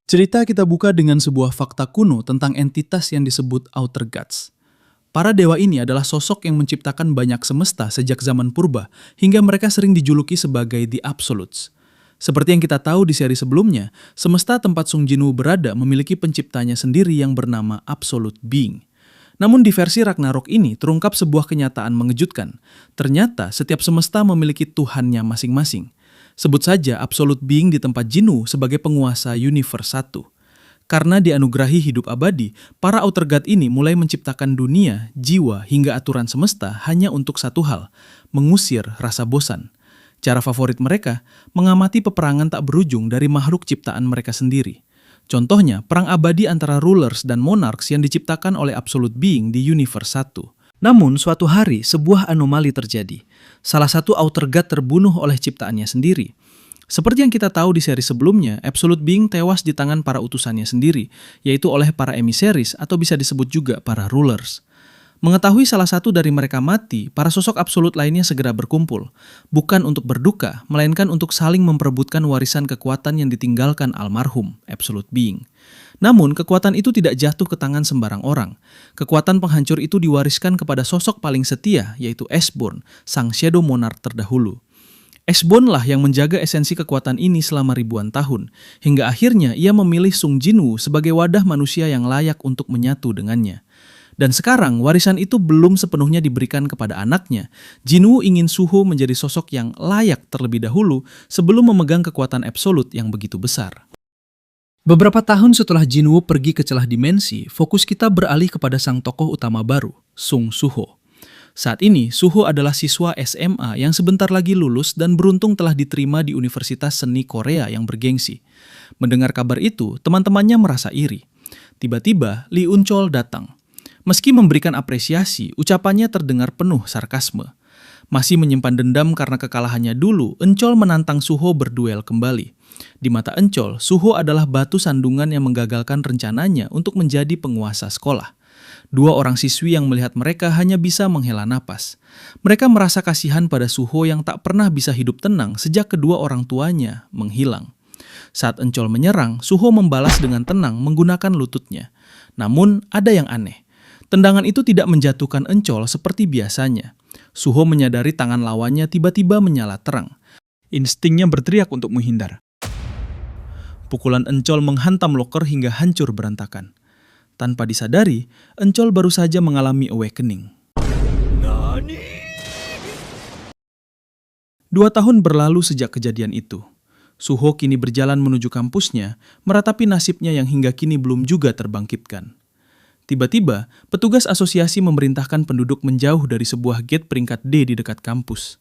Cerita kita buka dengan sebuah fakta kuno tentang entitas yang disebut Outer Gods. Para dewa ini adalah sosok yang menciptakan banyak semesta sejak zaman purba, hingga mereka sering dijuluki sebagai The Absolutes. Seperti yang kita tahu di seri sebelumnya, semesta tempat Sung Jinwoo berada memiliki penciptanya sendiri yang bernama Absolute Being. Namun di versi Ragnarok ini terungkap sebuah kenyataan mengejutkan. Ternyata setiap semesta memiliki Tuhannya masing-masing. Sebut saja Absolute Being di tempat Jinwoo sebagai penguasa Universe 1. Karena dianugerahi hidup abadi, para Outer God ini mulai menciptakan dunia, jiwa, hingga aturan semesta hanya untuk satu hal, mengusir rasa bosan. Cara favorit mereka, mengamati peperangan tak berujung dari makhluk ciptaan mereka sendiri. Contohnya, perang abadi antara rulers dan monarchs yang diciptakan oleh Absolute Being di Universe 1. Namun, suatu hari sebuah anomali terjadi. Salah satu Outer God terbunuh oleh ciptaannya sendiri. Seperti yang kita tahu di seri sebelumnya, Absolute Being tewas di tangan para utusannya sendiri, yaitu oleh para emissaries atau bisa disebut juga para rulers. Mengetahui salah satu dari mereka mati, para sosok absolut lainnya segera berkumpul. Bukan untuk berduka, melainkan untuk saling memperebutkan warisan kekuatan yang ditinggalkan almarhum, Absolute Being. Namun, kekuatan itu tidak jatuh ke tangan sembarang orang. Kekuatan penghancur itu diwariskan kepada sosok paling setia, yaitu Ashbourne, sang Shadow Monarch terdahulu. Ashbourne lah yang menjaga esensi kekuatan ini selama ribuan tahun, hingga akhirnya ia memilih Sung Jinwoo sebagai wadah manusia yang layak untuk menyatu dengannya. Dan sekarang warisan itu belum sepenuhnya diberikan kepada anaknya. Jinwoo ingin Suho menjadi sosok yang layak terlebih dahulu sebelum memegang kekuatan absolut yang begitu besar. Beberapa tahun setelah Jinwoo pergi ke celah dimensi, fokus kita beralih kepada sang tokoh utama baru, Sung Suho. Saat ini, Suho adalah siswa SMA yang sebentar lagi lulus dan beruntung telah diterima di Universitas Seni Korea yang bergengsi. Mendengar kabar itu, teman-temannya merasa iri. Tiba-tiba, Lee Unchol datang. Meski memberikan apresiasi, ucapannya terdengar penuh sarkasme. Masih menyimpan dendam karena kekalahannya dulu, Unchol menantang Suho berduel kembali. Di mata Unchol, Suho adalah batu sandungan yang menggagalkan rencananya untuk menjadi penguasa sekolah. Dua orang siswi yang melihat mereka hanya bisa menghela napas. Mereka merasa kasihan pada Suho yang tak pernah bisa hidup tenang sejak kedua orang tuanya menghilang. Saat Unchol menyerang, Suho membalas dengan tenang menggunakan lututnya. Namun, ada yang aneh. Tendangan itu tidak menjatuhkan Unchol seperti biasanya. Suho menyadari tangan lawannya tiba-tiba menyala terang. Instingnya berteriak untuk menghindar. Pukulan Unchol menghantam loker hingga hancur berantakan. Tanpa disadari, Unchol baru saja mengalami awakening. 2 tahun berlalu sejak kejadian itu. Suho kini berjalan menuju kampusnya, meratapi nasibnya yang hingga kini belum juga terbangkitkan. Tiba-tiba, petugas asosiasi memerintahkan penduduk menjauh dari sebuah gate peringkat D di dekat kampus.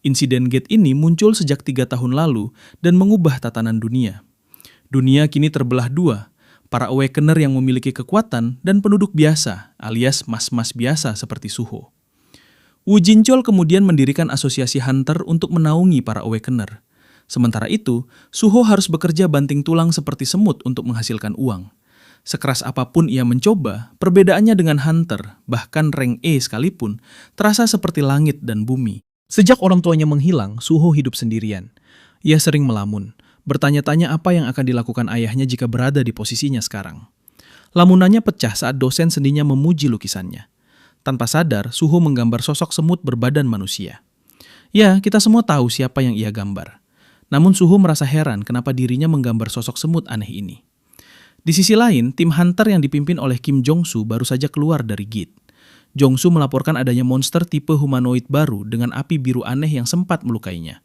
Insiden gate ini muncul sejak 3 tahun lalu dan mengubah tatanan dunia. Dunia kini terbelah dua, para awakener yang memiliki kekuatan dan penduduk biasa alias mas-mas biasa seperti Suho. Woo Jinchol kemudian mendirikan asosiasi hunter untuk menaungi para awakener. Sementara itu, Suho harus bekerja banting tulang seperti semut untuk menghasilkan uang. Sekeras apapun ia mencoba, perbedaannya dengan hunter, bahkan rank E sekalipun, terasa seperti langit dan bumi. Sejak orang tuanya menghilang, Suho hidup sendirian. Ia sering melamun, bertanya-tanya apa yang akan dilakukan ayahnya jika berada di posisinya sekarang. Lamunannya pecah saat dosen seninya memuji lukisannya. Tanpa sadar, Suho menggambar sosok semut berbadan manusia. Ya, kita semua tahu siapa yang ia gambar. Namun Suho merasa heran kenapa dirinya menggambar sosok semut aneh ini. Di sisi lain, tim hunter yang dipimpin oleh Kim Jong-soo baru saja keluar dari gate. Jong-soo melaporkan adanya monster tipe humanoid baru dengan api biru aneh yang sempat melukainya.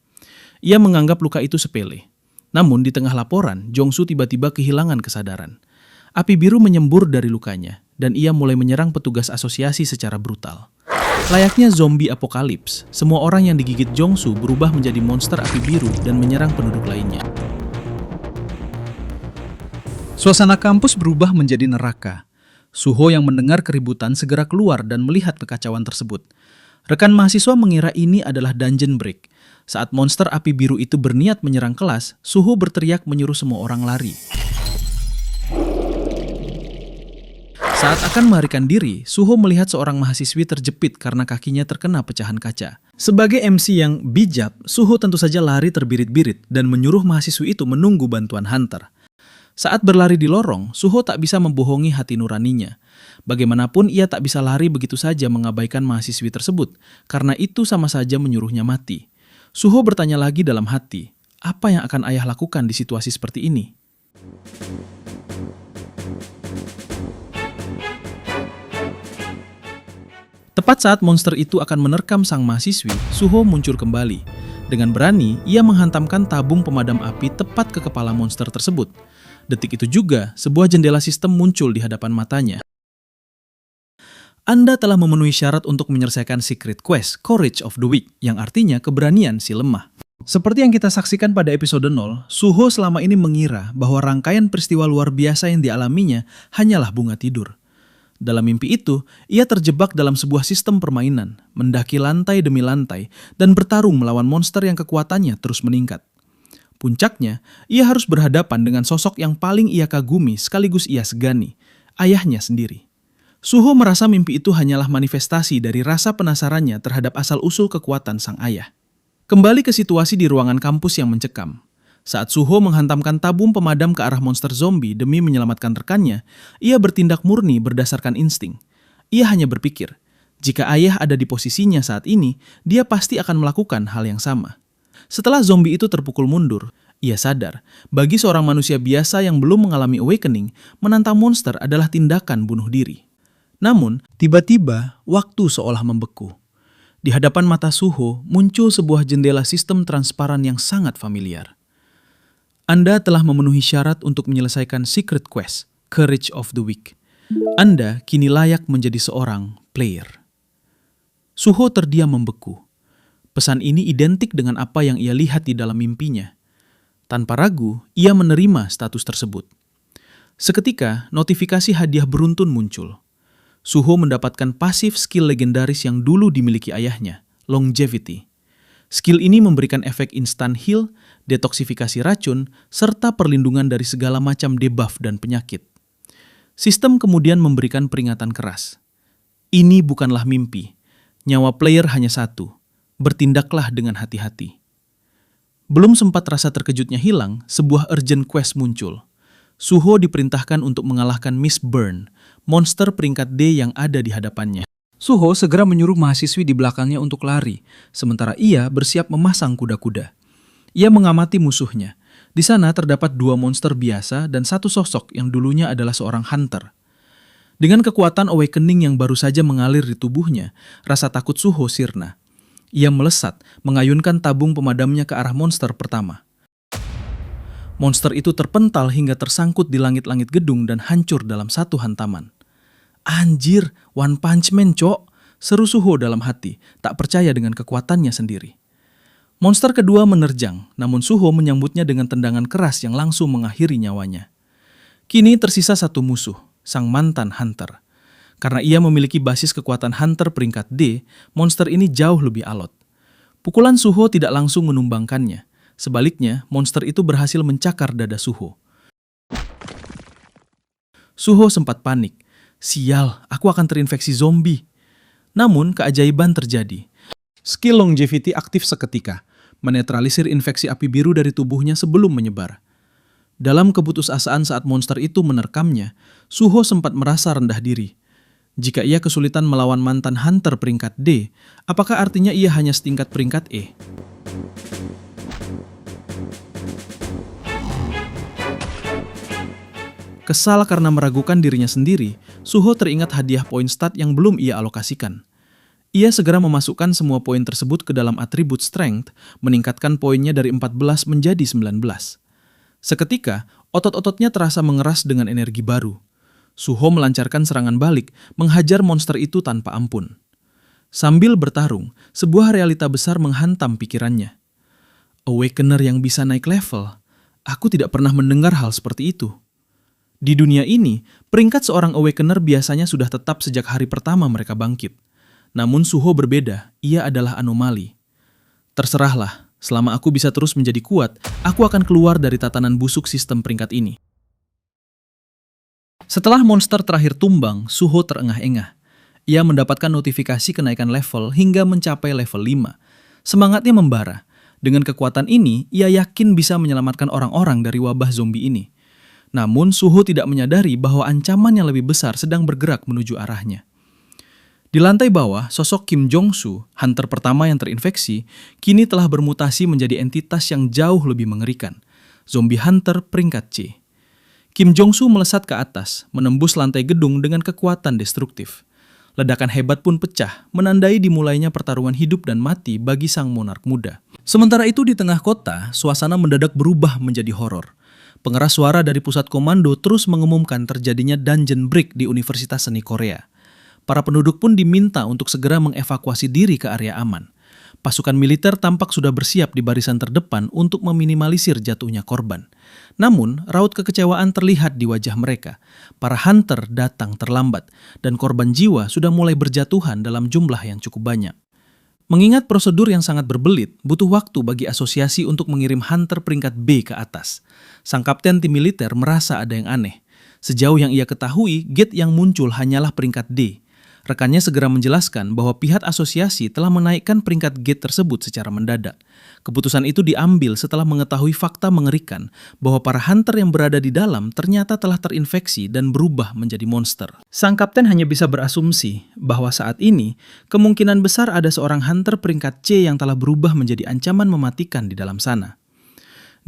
Ia menganggap luka itu sepele. Namun di tengah laporan, Jong-soo tiba-tiba kehilangan kesadaran. Api biru menyembur dari lukanya, dan ia mulai menyerang petugas asosiasi secara brutal. Layaknya zombie apokalips, semua orang yang digigit Jong-soo berubah menjadi monster api biru dan menyerang penduduk lainnya. Suasana kampus berubah menjadi neraka. Suho yang mendengar keributan segera keluar dan melihat kekacauan tersebut. Rekan mahasiswa mengira ini adalah dungeon break. Saat monster api biru itu berniat menyerang kelas, Suho berteriak menyuruh semua orang lari. Saat akan melarikan diri, Suho melihat seorang mahasiswi terjepit karena kakinya terkena pecahan kaca. Sebagai MC yang bijak, Suho tentu saja lari terbirit-birit dan menyuruh mahasiswi itu menunggu bantuan hunter. Saat berlari di lorong, Suho tak bisa membohongi hati nuraninya. Bagaimanapun ia tak bisa lari begitu saja mengabaikan mahasiswi tersebut, karena itu sama saja menyuruhnya mati. Suho bertanya lagi dalam hati, apa yang akan ayah lakukan di situasi seperti ini? Tepat saat monster itu akan menerkam sang mahasiswi, Suho muncul kembali. Dengan berani, ia menghantamkan tabung pemadam api tepat ke kepala monster tersebut. Detik itu juga, sebuah jendela sistem muncul di hadapan matanya. Anda telah memenuhi syarat untuk menyelesaikan Secret Quest, Courage of the Weak, yang artinya keberanian si lemah. Seperti yang kita saksikan pada episode 0, Suho selama ini mengira bahwa rangkaian peristiwa luar biasa yang dialaminya hanyalah bunga tidur. Dalam mimpi itu, ia terjebak dalam sebuah sistem permainan, mendaki lantai demi lantai, dan bertarung melawan monster yang kekuatannya terus meningkat. Puncaknya, ia harus berhadapan dengan sosok yang paling ia kagumi sekaligus ia segani, ayahnya sendiri. Suho merasa mimpi itu hanyalah manifestasi dari rasa penasarannya terhadap asal-usul kekuatan sang ayah. Kembali ke situasi di ruangan kampus yang mencekam. Saat Suho menghantamkan tabung pemadam ke arah monster zombie demi menyelamatkan rekannya, ia bertindak murni berdasarkan insting. Ia hanya berpikir, jika ayah ada di posisinya saat ini, dia pasti akan melakukan hal yang sama. Setelah zombie itu terpukul mundur, ia sadar, bagi seorang manusia biasa yang belum mengalami awakening, menantang monster adalah tindakan bunuh diri. Namun, tiba-tiba, waktu seolah membeku. Di hadapan mata Suho, muncul sebuah jendela sistem transparan yang sangat familiar. Anda telah memenuhi syarat untuk menyelesaikan Secret Quest, Courage of the Weak. Anda kini layak menjadi seorang player. Suho terdiam membeku. Pesan ini identik dengan apa yang ia lihat di dalam mimpinya. Tanpa ragu, ia menerima status tersebut. Seketika, notifikasi hadiah beruntun muncul. Suho mendapatkan pasif skill legendaris yang dulu dimiliki ayahnya, Longevity. Skill ini memberikan efek instant heal, detoksifikasi racun, serta perlindungan dari segala macam debuff dan penyakit. Sistem kemudian memberikan peringatan keras. Ini bukanlah mimpi. Nyawa player hanya satu. Bertindaklah dengan hati-hati. Belum sempat rasa terkejutnya hilang, sebuah urgent quest muncul. Suho diperintahkan untuk mengalahkan Miss Burn, monster peringkat D yang ada di hadapannya. Suho segera menyuruh mahasiswi di belakangnya untuk lari, sementara ia bersiap memasang kuda-kuda. Ia mengamati musuhnya. Di sana terdapat 2 monster biasa dan 1 sosok yang dulunya adalah seorang hunter. Dengan kekuatan awakening yang baru saja mengalir di tubuhnya, rasa takut Suho sirna. Ia melesat, mengayunkan tabung pemadamnya ke arah monster pertama. Monster itu terpental hingga tersangkut di langit-langit gedung dan hancur dalam satu hantaman. Anjir, One Punch Man, cok, seru Suho dalam hati, tak percaya dengan kekuatannya sendiri. Monster kedua menerjang, namun Suho menyambutnya dengan tendangan keras yang langsung mengakhiri nyawanya. Kini tersisa 1 musuh, sang mantan hunter. Karena ia memiliki basis kekuatan hunter peringkat D, monster ini jauh lebih alot. Pukulan Suho tidak langsung menumbangkannya. Sebaliknya, monster itu berhasil mencakar dada Suho. Suho sempat panik. Sial, aku akan terinfeksi zombie. Namun, keajaiban terjadi. Skill Longevity aktif seketika, menetralisir infeksi api biru dari tubuhnya sebelum menyebar. Dalam keputusasaan saat monster itu menerkamnya, Suho sempat merasa rendah diri. Jika ia kesulitan melawan mantan hunter peringkat D, apakah artinya ia hanya setingkat peringkat E? Kesal karena meragukan dirinya sendiri, Suho teringat hadiah poin stat yang belum ia alokasikan. Ia segera memasukkan semua poin tersebut ke dalam atribut strength, meningkatkan poinnya dari 14 menjadi 19. Seketika, otot-ototnya terasa mengeras dengan energi baru. Suho melancarkan serangan balik, menghajar monster itu tanpa ampun. Sambil bertarung, sebuah realita besar menghantam pikirannya. Awakener yang bisa naik level? Aku tidak pernah mendengar hal seperti itu. Di dunia ini, peringkat seorang Awakener biasanya sudah tetap sejak hari pertama mereka bangkit. Namun Suho berbeda, ia adalah anomali. Terserahlah, selama aku bisa terus menjadi kuat, aku akan keluar dari tatanan busuk sistem peringkat ini. Setelah monster terakhir tumbang, Suho terengah-engah. Ia mendapatkan notifikasi kenaikan level hingga mencapai level 5. Semangatnya membara. Dengan kekuatan ini, ia yakin bisa menyelamatkan orang-orang dari wabah zombie ini. Namun Suho tidak menyadari bahwa ancaman yang lebih besar sedang bergerak menuju arahnya. Di lantai bawah, sosok Kim Jong-soo, hunter pertama yang terinfeksi, kini telah bermutasi menjadi entitas yang jauh lebih mengerikan. Zombie hunter peringkat C. Kim Jong-soo melesat ke atas, menembus lantai gedung dengan kekuatan destruktif. Ledakan hebat pun pecah, menandai dimulainya pertarungan hidup dan mati bagi sang monark muda. Sementara itu di tengah kota, suasana mendadak berubah menjadi horor. Pengeras suara dari pusat komando terus mengumumkan terjadinya dungeon break di Universitas Seni Korea. Para penduduk pun diminta untuk segera mengevakuasi diri ke area aman. Pasukan militer tampak sudah bersiap di barisan terdepan untuk meminimalisir jatuhnya korban. Namun, raut kekecewaan terlihat di wajah mereka. Para hunter datang terlambat, dan korban jiwa sudah mulai berjatuhan dalam jumlah yang cukup banyak. Mengingat prosedur yang sangat berbelit, butuh waktu bagi asosiasi untuk mengirim hunter peringkat B ke atas. Sang kapten tim militer merasa ada yang aneh. Sejauh yang ia ketahui, gate yang muncul hanyalah peringkat D. Rekannya segera menjelaskan bahwa pihak asosiasi telah menaikkan peringkat gate tersebut secara mendadak. Keputusan itu diambil setelah mengetahui fakta mengerikan bahwa para hunter yang berada di dalam ternyata telah terinfeksi dan berubah menjadi monster. Sang kapten hanya bisa berasumsi bahwa saat ini kemungkinan besar ada seorang hunter peringkat C yang telah berubah menjadi ancaman mematikan di dalam sana.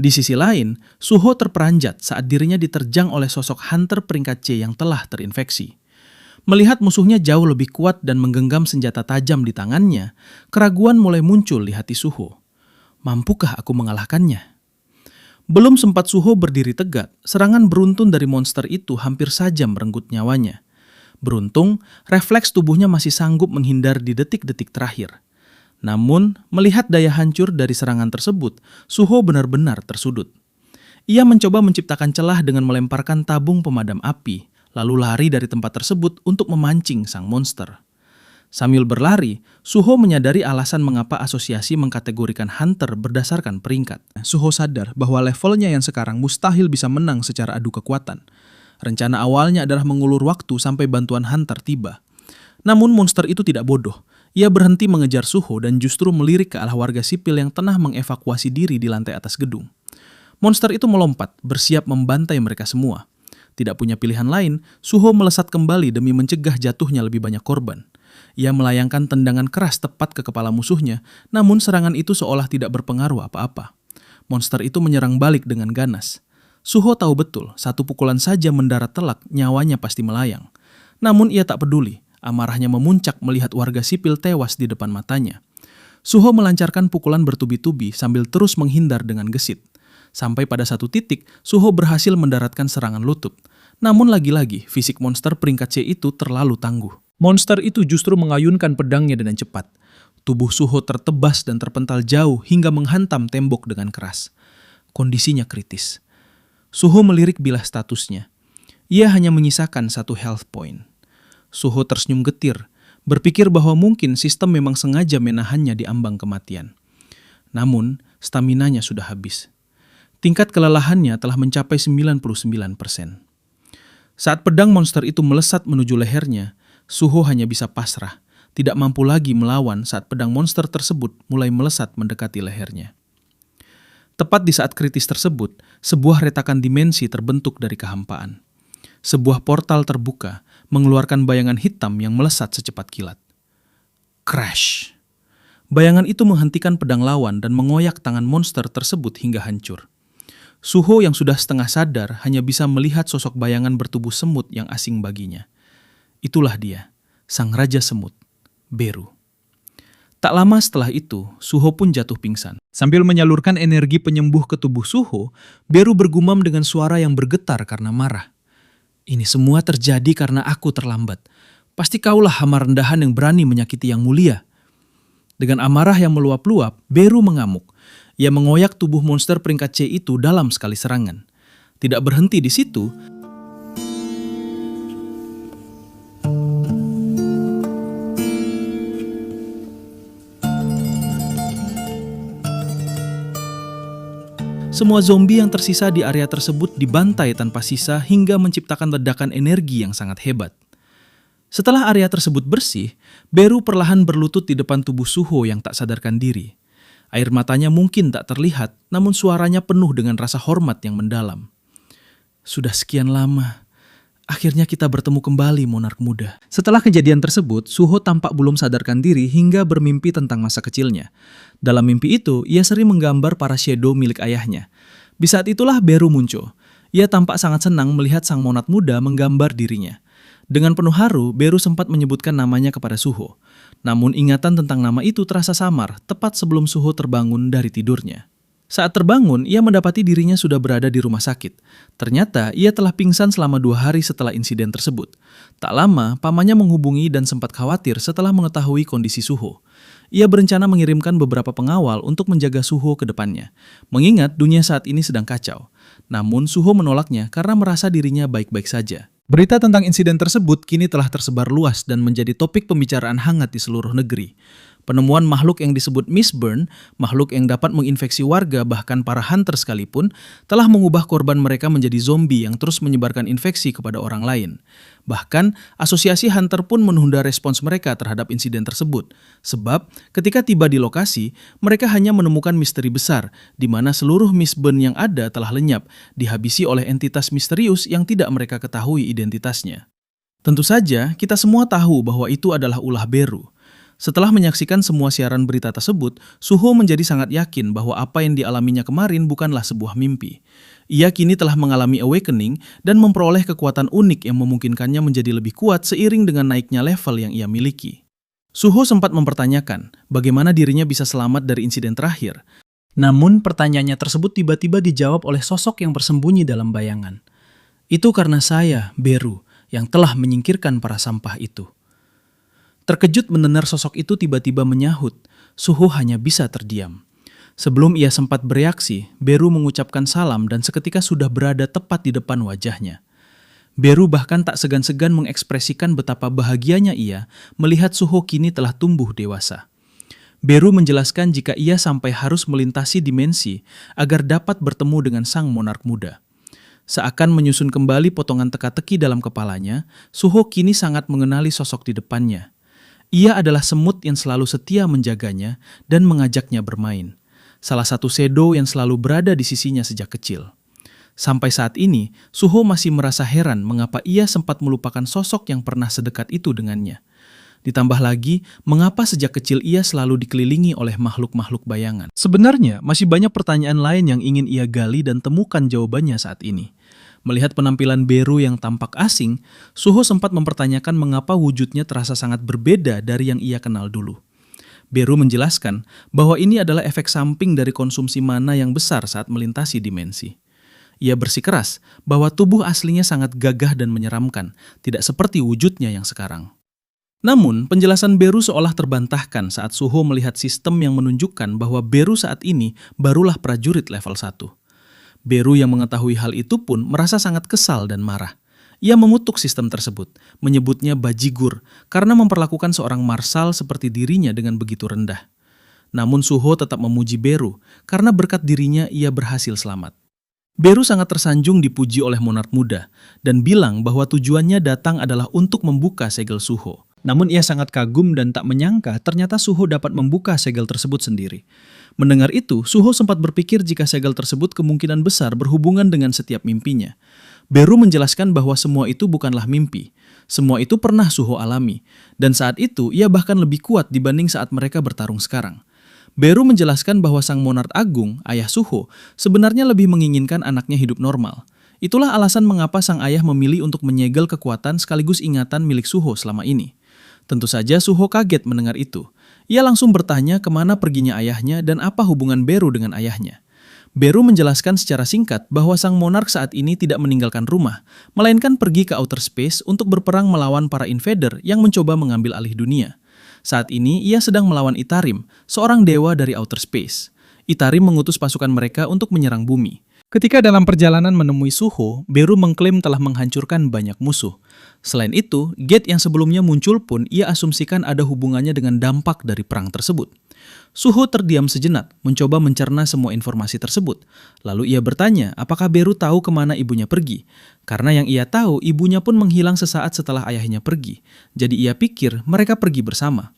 Di sisi lain, Suho terperanjat saat dirinya diterjang oleh sosok hunter peringkat C yang telah terinfeksi. Melihat musuhnya jauh lebih kuat dan menggenggam senjata tajam di tangannya, keraguan mulai muncul di hati Suho. Mampukah aku mengalahkannya? Belum sempat Suho berdiri tegak, serangan beruntun dari monster itu hampir saja merenggut nyawanya. Beruntung, refleks tubuhnya masih sanggup menghindar di detik-detik terakhir. Namun, melihat daya hancur dari serangan tersebut, Suho benar-benar tersudut. Ia mencoba menciptakan celah dengan melemparkan tabung pemadam api, lalu lari dari tempat tersebut untuk memancing sang monster. Sambil berlari, Suho menyadari alasan mengapa asosiasi mengkategorikan hunter berdasarkan peringkat. Suho sadar bahwa levelnya yang sekarang mustahil bisa menang secara adu kekuatan. Rencana awalnya adalah mengulur waktu sampai bantuan hunter tiba. Namun monster itu tidak bodoh. Ia berhenti mengejar Suho dan justru melirik ke arah warga sipil yang tengah mengevakuasi diri di lantai atas gedung. Monster itu melompat, bersiap membantai mereka semua. Tidak punya pilihan lain, Suho melesat kembali demi mencegah jatuhnya lebih banyak korban. Ia melayangkan tendangan keras tepat ke kepala musuhnya, namun serangan itu seolah tidak berpengaruh apa-apa. Monster itu menyerang balik dengan ganas. Suho tahu betul, satu pukulan saja mendarat telak, nyawanya pasti melayang. Namun ia tak peduli, amarahnya memuncak melihat warga sipil tewas di depan matanya. Suho melancarkan pukulan bertubi-tubi sambil terus menghindar dengan gesit. Sampai pada satu titik, Suho berhasil mendaratkan serangan lutut. Namun lagi-lagi, fisik monster peringkat C itu terlalu tangguh. Monster itu justru mengayunkan pedangnya dengan cepat. Tubuh Suho tertebas dan terpental jauh hingga menghantam tembok dengan keras. Kondisinya kritis. Suho melirik bilah statusnya. Ia hanya menyisakan 1 health point. Suho tersenyum getir, berpikir bahwa mungkin sistem memang sengaja menahannya di ambang kematian. Namun, staminanya sudah habis. Tingkat kelelahannya telah mencapai 99%. Saat pedang monster itu melesat menuju lehernya, Suho hanya bisa pasrah, tidak mampu lagi melawan saat pedang monster tersebut mulai melesat mendekati lehernya. Tepat di saat kritis tersebut, sebuah retakan dimensi terbentuk dari kehampaan. Sebuah portal terbuka, mengeluarkan bayangan hitam yang melesat secepat kilat. Crash! Bayangan itu menghentikan pedang lawan dan mengoyak tangan monster tersebut hingga hancur. Suho yang sudah setengah sadar hanya bisa melihat sosok bayangan bertubuh semut yang asing baginya. Itulah dia, sang raja semut, Beru. Tak lama setelah itu, Suho pun jatuh pingsan. Sambil menyalurkan energi penyembuh ke tubuh Suho, Beru bergumam dengan suara yang bergetar karena marah. Ini semua terjadi karena aku terlambat. Pasti kaulah hama rendahan yang berani menyakiti yang mulia. Dengan amarah yang meluap-luap, Beru mengamuk. Ia mengoyak tubuh monster peringkat C itu dalam sekali serangan. Tidak berhenti di situ, semua zombie yang tersisa di area tersebut dibantai tanpa sisa hingga menciptakan ledakan energi yang sangat hebat. Setelah area tersebut bersih, Beru perlahan berlutut di depan tubuh Suho yang tak sadarkan diri. Air matanya mungkin tak terlihat, namun suaranya penuh dengan rasa hormat yang mendalam. Sudah sekian lama. Akhirnya kita bertemu kembali, monark muda. Setelah kejadian tersebut, Suho tampak belum sadarkan diri hingga bermimpi tentang masa kecilnya. Dalam mimpi itu, ia sering menggambar para shadow milik ayahnya. Di saat itulah Beru muncul. Ia tampak sangat senang melihat sang monark muda menggambar dirinya. Dengan penuh haru, Beru sempat menyebutkan namanya kepada Suho. Namun ingatan tentang nama itu terasa samar tepat sebelum Suho terbangun dari tidurnya. Saat terbangun, ia mendapati dirinya sudah berada di rumah sakit. Ternyata, ia telah pingsan selama 2 hari setelah insiden tersebut. Tak lama, pamannya menghubungi dan sempat khawatir setelah mengetahui kondisi Suho. Ia berencana mengirimkan beberapa pengawal untuk menjaga Suho ke depannya, mengingat dunia saat ini sedang kacau. Namun, Suho menolaknya karena merasa dirinya baik-baik saja. Berita tentang insiden tersebut kini telah tersebar luas dan menjadi topik pembicaraan hangat di seluruh negeri. Penemuan makhluk yang disebut Mistborn, makhluk yang dapat menginfeksi warga bahkan para hunter sekalipun, telah mengubah korban mereka menjadi zombie yang terus menyebarkan infeksi kepada orang lain. Bahkan, asosiasi hunter pun menunda respons mereka terhadap insiden tersebut. Sebab, ketika tiba di lokasi, mereka hanya menemukan misteri besar, di mana seluruh Mistborn yang ada telah lenyap, dihabisi oleh entitas misterius yang tidak mereka ketahui identitasnya. Tentu saja, kita semua tahu bahwa itu adalah ulah Beru. Setelah menyaksikan semua siaran berita tersebut, Suho menjadi sangat yakin bahwa apa yang dialaminya kemarin bukanlah sebuah mimpi. Ia kini telah mengalami awakening dan memperoleh kekuatan unik yang memungkinkannya menjadi lebih kuat seiring dengan naiknya level yang ia miliki. Suho sempat mempertanyakan bagaimana dirinya bisa selamat dari insiden terakhir. Namun pertanyaannya tersebut tiba-tiba dijawab oleh sosok yang bersembunyi dalam bayangan. Itu karena saya, Beru, yang telah menyingkirkan para sampah itu. Terkejut mendengar sosok itu tiba-tiba menyahut, Suho hanya bisa terdiam. Sebelum ia sempat bereaksi, Beru mengucapkan salam dan seketika sudah berada tepat di depan wajahnya. Beru bahkan tak segan-segan mengekspresikan betapa bahagianya ia melihat Suho kini telah tumbuh dewasa. Beru menjelaskan jika ia sampai harus melintasi dimensi agar dapat bertemu dengan sang monark muda. Seakan menyusun kembali potongan teka-teki dalam kepalanya, Suho kini sangat mengenali sosok di depannya. Ia adalah semut yang selalu setia menjaganya dan mengajaknya bermain. Salah satu shadow yang selalu berada di sisinya sejak kecil. Sampai saat ini, Suho masih merasa heran mengapa ia sempat melupakan sosok yang pernah sedekat itu dengannya. Ditambah lagi, mengapa sejak kecil ia selalu dikelilingi oleh makhluk-makhluk bayangan. Sebenarnya, masih banyak pertanyaan lain yang ingin ia gali dan temukan jawabannya saat ini. Melihat penampilan Beru yang tampak asing, Suho sempat mempertanyakan mengapa wujudnya terasa sangat berbeda dari yang ia kenal dulu. Beru menjelaskan bahwa ini adalah efek samping dari konsumsi mana yang besar saat melintasi dimensi. Ia bersikeras bahwa tubuh aslinya sangat gagah dan menyeramkan, tidak seperti wujudnya yang sekarang. Namun, penjelasan Beru seolah terbantahkan saat Suho melihat sistem yang menunjukkan bahwa Beru saat ini barulah prajurit level 1. Beru yang mengetahui hal itu pun merasa sangat kesal dan marah. Ia mengutuk sistem tersebut, menyebutnya bajigur karena memperlakukan seorang marsal seperti dirinya dengan begitu rendah. Namun Suho tetap memuji Beru karena berkat dirinya ia berhasil selamat. Beru sangat tersanjung dipuji oleh monark muda dan bilang bahwa tujuannya datang adalah untuk membuka segel Suho. Namun ia sangat kagum dan tak menyangka ternyata Suho dapat membuka segel tersebut sendiri. Mendengar itu, Suho sempat berpikir jika segel tersebut kemungkinan besar berhubungan dengan setiap mimpinya. Beru menjelaskan bahwa semua itu bukanlah mimpi. Semua itu pernah Suho alami. Dan saat itu ia bahkan lebih kuat dibanding saat mereka bertarung sekarang. Beru menjelaskan bahwa sang monark agung, ayah Suho, sebenarnya lebih menginginkan anaknya hidup normal. Itulah alasan mengapa sang ayah memilih untuk menyegel kekuatan sekaligus ingatan milik Suho selama ini. Tentu saja Suho kaget mendengar itu. Ia langsung bertanya kemana perginya ayahnya dan apa hubungan Beru dengan ayahnya. Beru menjelaskan secara singkat bahwa sang monark saat ini tidak meninggalkan rumah, melainkan pergi ke outer space untuk berperang melawan para invader yang mencoba mengambil alih dunia. Saat ini ia sedang melawan Itarim, seorang dewa dari outer space. Itarim mengutus pasukan mereka untuk menyerang bumi. Ketika dalam perjalanan menemui Suho, Beru mengklaim telah menghancurkan banyak musuh. Selain itu, gate yang sebelumnya muncul pun ia asumsikan ada hubungannya dengan dampak dari perang tersebut. Suho terdiam sejenak, mencoba mencerna semua informasi tersebut. Lalu ia bertanya apakah Beru tahu kemana ibunya pergi. Karena yang ia tahu, ibunya pun menghilang sesaat setelah ayahnya pergi. Jadi ia pikir mereka pergi bersama.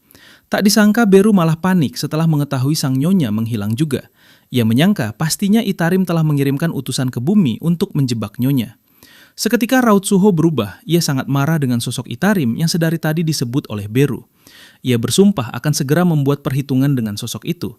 Tak disangka Beru malah panik setelah mengetahui sang nyonya menghilang juga. Ia menyangka pastinya Itarim telah mengirimkan utusan ke bumi untuk menjebak nyonya. Seketika raut Suho berubah, ia sangat marah dengan sosok Itarim yang sedari tadi disebut oleh Beru. Ia bersumpah akan segera membuat perhitungan dengan sosok itu.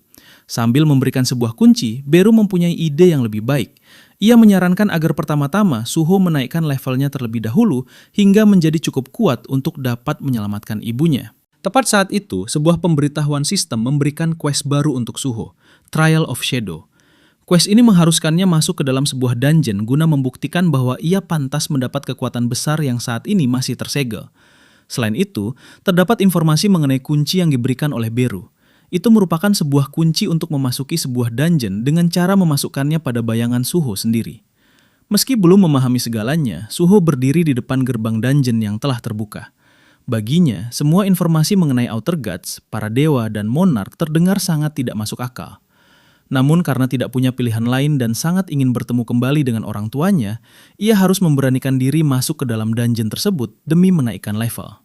Sambil memberikan sebuah kunci, Beru mempunyai ide yang lebih baik. Ia menyarankan agar pertama-tama Suho menaikkan levelnya terlebih dahulu hingga menjadi cukup kuat untuk dapat menyelamatkan ibunya. Tepat saat itu, sebuah pemberitahuan sistem memberikan quest baru untuk Suho, Trial of Shadow. Quest ini mengharuskannya masuk ke dalam sebuah dungeon guna membuktikan bahwa ia pantas mendapat kekuatan besar yang saat ini masih tersegel. Selain itu, terdapat informasi mengenai kunci yang diberikan oleh Beru. Itu merupakan sebuah kunci untuk memasuki sebuah dungeon dengan cara memasukkannya pada bayangan Suho sendiri. Meski belum memahami segalanya, Suho berdiri di depan gerbang dungeon yang telah terbuka. Baginya, semua informasi mengenai Outer Gods, para dewa, dan monark terdengar sangat tidak masuk akal. Namun karena tidak punya pilihan lain dan sangat ingin bertemu kembali dengan orang tuanya, ia harus memberanikan diri masuk ke dalam dungeon tersebut demi menaikkan level.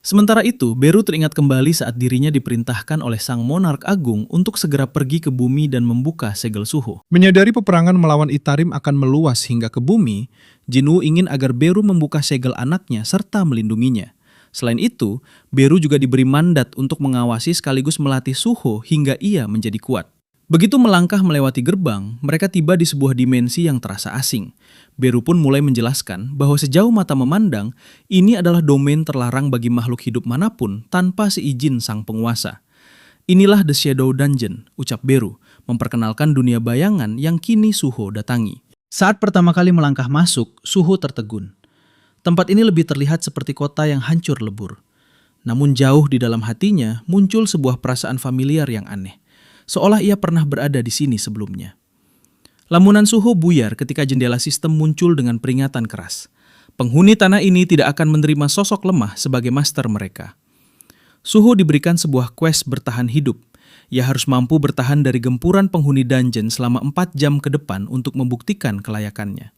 Sementara itu, Beru teringat kembali saat dirinya diperintahkan oleh sang monark agung untuk segera pergi ke bumi dan membuka segel Suho. Menyadari peperangan melawan Itarim akan meluas hingga ke bumi, Jinwoo ingin agar Beru membuka segel anaknya serta melindunginya. Selain itu, Beru juga diberi mandat untuk mengawasi sekaligus melatih Suho hingga ia menjadi kuat. Begitu melangkah melewati gerbang, mereka tiba di sebuah dimensi yang terasa asing. Beru pun mulai menjelaskan bahwa sejauh mata memandang, ini adalah domain terlarang bagi makhluk hidup manapun tanpa seizin sang penguasa. Inilah The Shadow Dungeon, ucap Beru, memperkenalkan dunia bayangan yang kini Suho datangi. Saat pertama kali melangkah masuk, Suho tertegun. Tempat ini lebih terlihat seperti kota yang hancur lebur. Namun jauh di dalam hatinya muncul sebuah perasaan familiar yang aneh. Seolah ia pernah berada di sini sebelumnya. Lamunan Suho buyar ketika jendela sistem muncul dengan peringatan keras. Penghuni tanah ini tidak akan menerima sosok lemah sebagai master mereka. Suho diberikan sebuah quest bertahan hidup. Ia harus mampu bertahan dari gempuran penghuni dungeon selama 4 jam ke depan untuk membuktikan kelayakannya.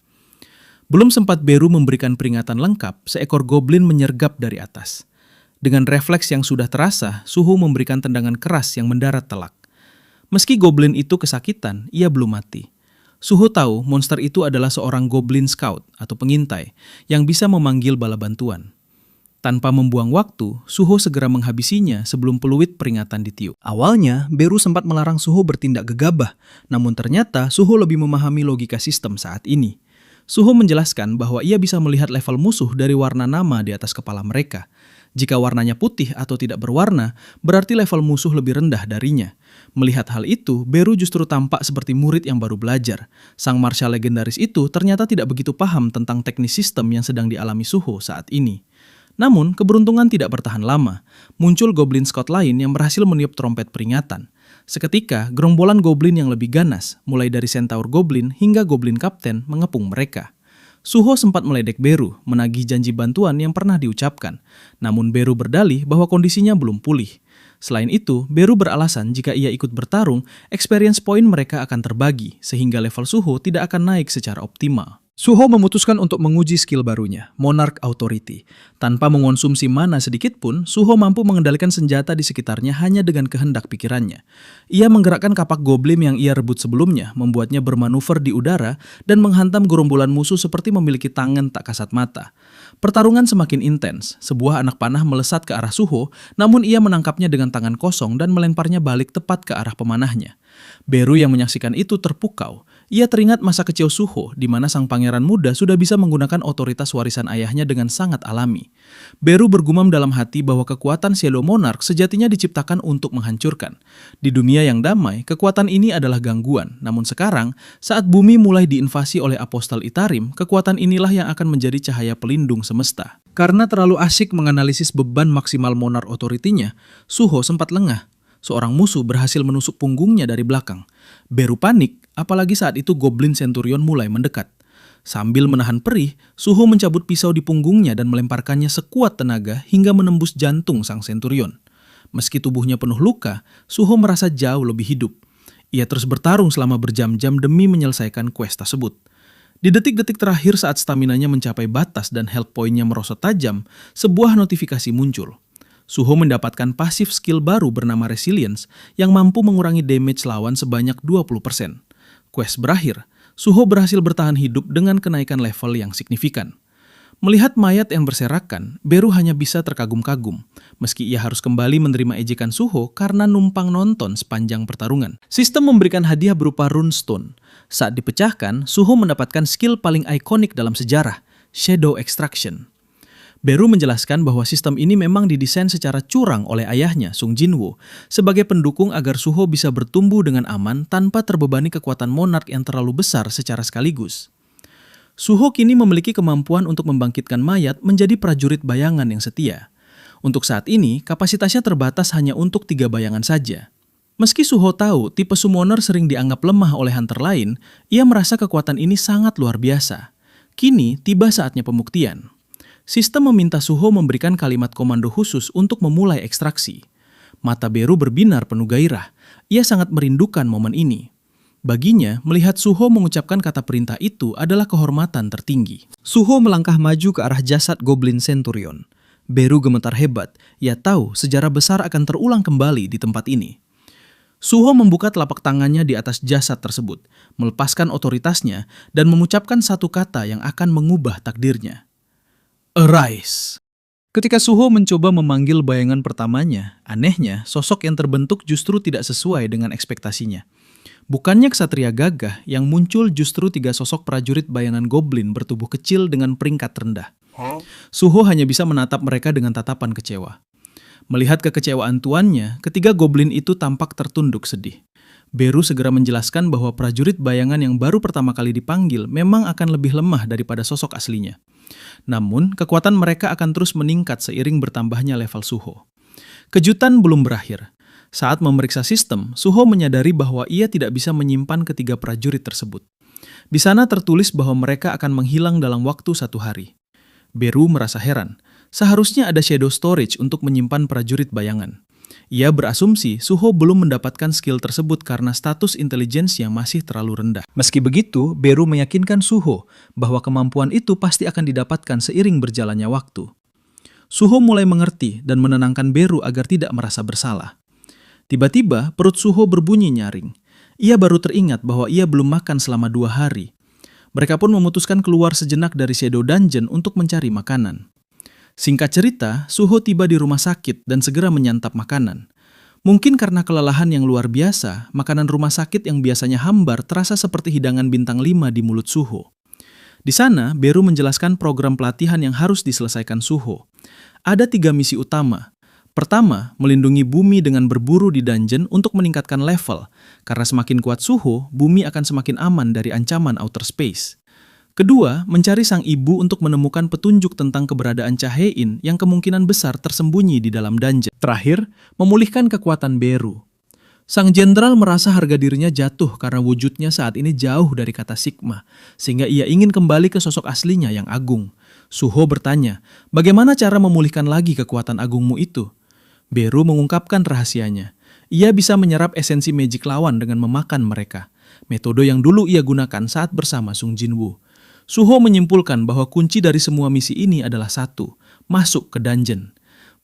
Belum sempat Beru memberikan peringatan lengkap, seekor goblin menyergap dari atas. Dengan refleks yang sudah terasa, Suho memberikan tendangan keras yang mendarat telak. Meski goblin itu kesakitan, ia belum mati. Suho tahu monster itu adalah seorang goblin scout atau pengintai yang bisa memanggil bala bantuan. Tanpa membuang waktu, Suho segera menghabisinya sebelum peluit peringatan ditiup. Awalnya, Beru sempat melarang Suho bertindak gegabah, namun ternyata Suho lebih memahami logika sistem saat ini. Suho menjelaskan bahwa ia bisa melihat level musuh dari warna nama di atas kepala mereka. Jika warnanya putih atau tidak berwarna, berarti level musuh lebih rendah darinya. Melihat hal itu, Beru justru tampak seperti murid yang baru belajar. Sang marshal legendaris itu ternyata tidak begitu paham tentang teknis sistem yang sedang dialami Suho saat ini. Namun, keberuntungan tidak bertahan lama. Muncul goblin scout lain yang berhasil meniup trompet peringatan. Seketika, gerombolan goblin yang lebih ganas, mulai dari centaur goblin hingga goblin kapten, mengepung mereka. Suho sempat meledek Beru, menagih janji bantuan yang pernah diucapkan. Namun Beru berdalih bahwa kondisinya belum pulih. Selain itu, Beru beralasan jika ia ikut bertarung, experience point mereka akan terbagi, sehingga level Suho tidak akan naik secara optimal. Suho memutuskan untuk menguji skill barunya, Monarch Authority. Tanpa mengonsumsi mana sedikit pun, Suho mampu mengendalikan senjata di sekitarnya hanya dengan kehendak pikirannya. Ia menggerakkan kapak goblin yang ia rebut sebelumnya, membuatnya bermanuver di udara dan menghantam gerombolan musuh seperti memiliki tangan tak kasat mata. Pertarungan semakin intens, sebuah anak panah melesat ke arah Suho, namun ia menangkapnya dengan tangan kosong dan melemparnya balik tepat ke arah pemanahnya. Beru yang menyaksikan itu terpukau. Ia teringat masa kecil Suho, di mana sang pangeran muda sudah bisa menggunakan otoritas warisan ayahnya dengan sangat alami. Beru bergumam dalam hati bahwa kekuatan Shadow Monarch sejatinya diciptakan untuk menghancurkan. Di dunia yang damai, kekuatan ini adalah gangguan. Namun sekarang, saat bumi mulai diinvasi oleh Apostel Itarim, kekuatan inilah yang akan menjadi cahaya pelindung semesta. Karena terlalu asyik menganalisis beban maksimal Monarch Authority-nya, Suho sempat lengah. Seorang musuh berhasil menusuk punggungnya dari belakang. Beru panik, apalagi saat itu Goblin Centurion mulai mendekat. Sambil menahan perih, Suho mencabut pisau di punggungnya dan melemparkannya sekuat tenaga hingga menembus jantung sang Centurion. Meski tubuhnya penuh luka, Suho merasa jauh lebih hidup. Ia terus bertarung selama berjam-jam demi menyelesaikan quest tersebut. Di detik-detik terakhir saat staminanya mencapai batas dan health point-nya merosot tajam, sebuah notifikasi muncul. Suho mendapatkan pasif skill baru bernama Resilience yang mampu mengurangi damage lawan sebanyak 20%. Quest berakhir, Suho berhasil bertahan hidup dengan kenaikan level yang signifikan. Melihat mayat yang berserakan, Beru hanya bisa terkagum-kagum, meski ia harus kembali menerima ejekan Suho karena numpang nonton sepanjang pertarungan. Sistem memberikan hadiah berupa runestone. Saat dipecahkan, Suho mendapatkan skill paling ikonik dalam sejarah, Shadow Extraction. Beru menjelaskan bahwa sistem ini memang didesain secara curang oleh ayahnya, Sung Jinwoo, sebagai pendukung agar Suho bisa bertumbuh dengan aman tanpa terbebani kekuatan monark yang terlalu besar secara sekaligus. Suho kini memiliki kemampuan untuk membangkitkan mayat menjadi prajurit bayangan yang setia. Untuk saat ini, kapasitasnya terbatas hanya untuk 3 bayangan saja. Meski Suho tahu tipe summoner sering dianggap lemah oleh hunter lain, ia merasa kekuatan ini sangat luar biasa. Kini, tiba saatnya pembuktian. Sistem meminta Suho memberikan kalimat komando khusus untuk memulai ekstraksi. Mata Beru berbinar penuh gairah. Ia sangat merindukan momen ini. Baginya, melihat Suho mengucapkan kata perintah itu adalah kehormatan tertinggi. Suho melangkah maju ke arah jasad Goblin Centurion. Beru gemetar hebat. Ia tahu sejarah besar akan terulang kembali di tempat ini. Suho membuka telapak tangannya di atas jasad tersebut, melepaskan otoritasnya, dan mengucapkan satu kata yang akan mengubah takdirnya. Arise. Ketika Suho mencoba memanggil bayangan pertamanya, anehnya sosok yang terbentuk justru tidak sesuai dengan ekspektasinya. Bukannya ksatria gagah, yang muncul justru 3 sosok prajurit bayangan goblin bertubuh kecil dengan peringkat rendah. Suho hanya bisa menatap mereka dengan tatapan kecewa. Melihat kekecewaan tuannya, ketiga goblin itu tampak tertunduk sedih. Beru segera menjelaskan bahwa prajurit bayangan yang baru pertama kali dipanggil memang akan lebih lemah daripada sosok aslinya. Namun, kekuatan mereka akan terus meningkat seiring bertambahnya level Suho. Kejutan belum berakhir. Saat memeriksa sistem, Suho menyadari bahwa ia tidak bisa menyimpan ketiga prajurit tersebut. Di sana tertulis bahwa mereka akan menghilang dalam waktu 1 hari. Beru merasa heran. Seharusnya ada shadow storage untuk menyimpan prajurit bayangan. Ia berasumsi Suho belum mendapatkan skill tersebut karena status intelijensi yang masih terlalu rendah. Meski begitu, Beru meyakinkan Suho bahwa kemampuan itu pasti akan didapatkan seiring berjalannya waktu. Suho mulai mengerti dan menenangkan Beru agar tidak merasa bersalah. Tiba-tiba, perut Suho berbunyi nyaring. Ia baru teringat bahwa ia belum makan selama 2 hari. Mereka pun memutuskan keluar sejenak dari Shadow Dungeon untuk mencari makanan. Singkat cerita, Suho tiba di rumah sakit dan segera menyantap makanan. Mungkin karena kelelahan yang luar biasa, makanan rumah sakit yang biasanya hambar terasa seperti hidangan bintang 5 di mulut Suho. Di sana, Beru menjelaskan program pelatihan yang harus diselesaikan Suho. Ada 3 misi utama. Pertama, melindungi bumi dengan berburu di dungeon untuk meningkatkan level, karena semakin kuat Suho, bumi akan semakin aman dari ancaman outer space. Kedua, mencari sang ibu untuk menemukan petunjuk tentang keberadaan Cha-Hein yang kemungkinan besar tersembunyi di dalam dungeon. Terakhir, memulihkan kekuatan Beru. Sang jenderal merasa harga dirinya jatuh karena wujudnya saat ini jauh dari kata Sigma, sehingga ia ingin kembali ke sosok aslinya yang agung. Suho bertanya, bagaimana cara memulihkan lagi kekuatan agungmu itu? Beru mengungkapkan rahasianya. Ia bisa menyerap esensi magic lawan dengan memakan mereka. Metode yang dulu ia gunakan saat bersama Sung Jinwoo. Suho menyimpulkan bahwa kunci dari semua misi ini adalah satu, masuk ke dungeon.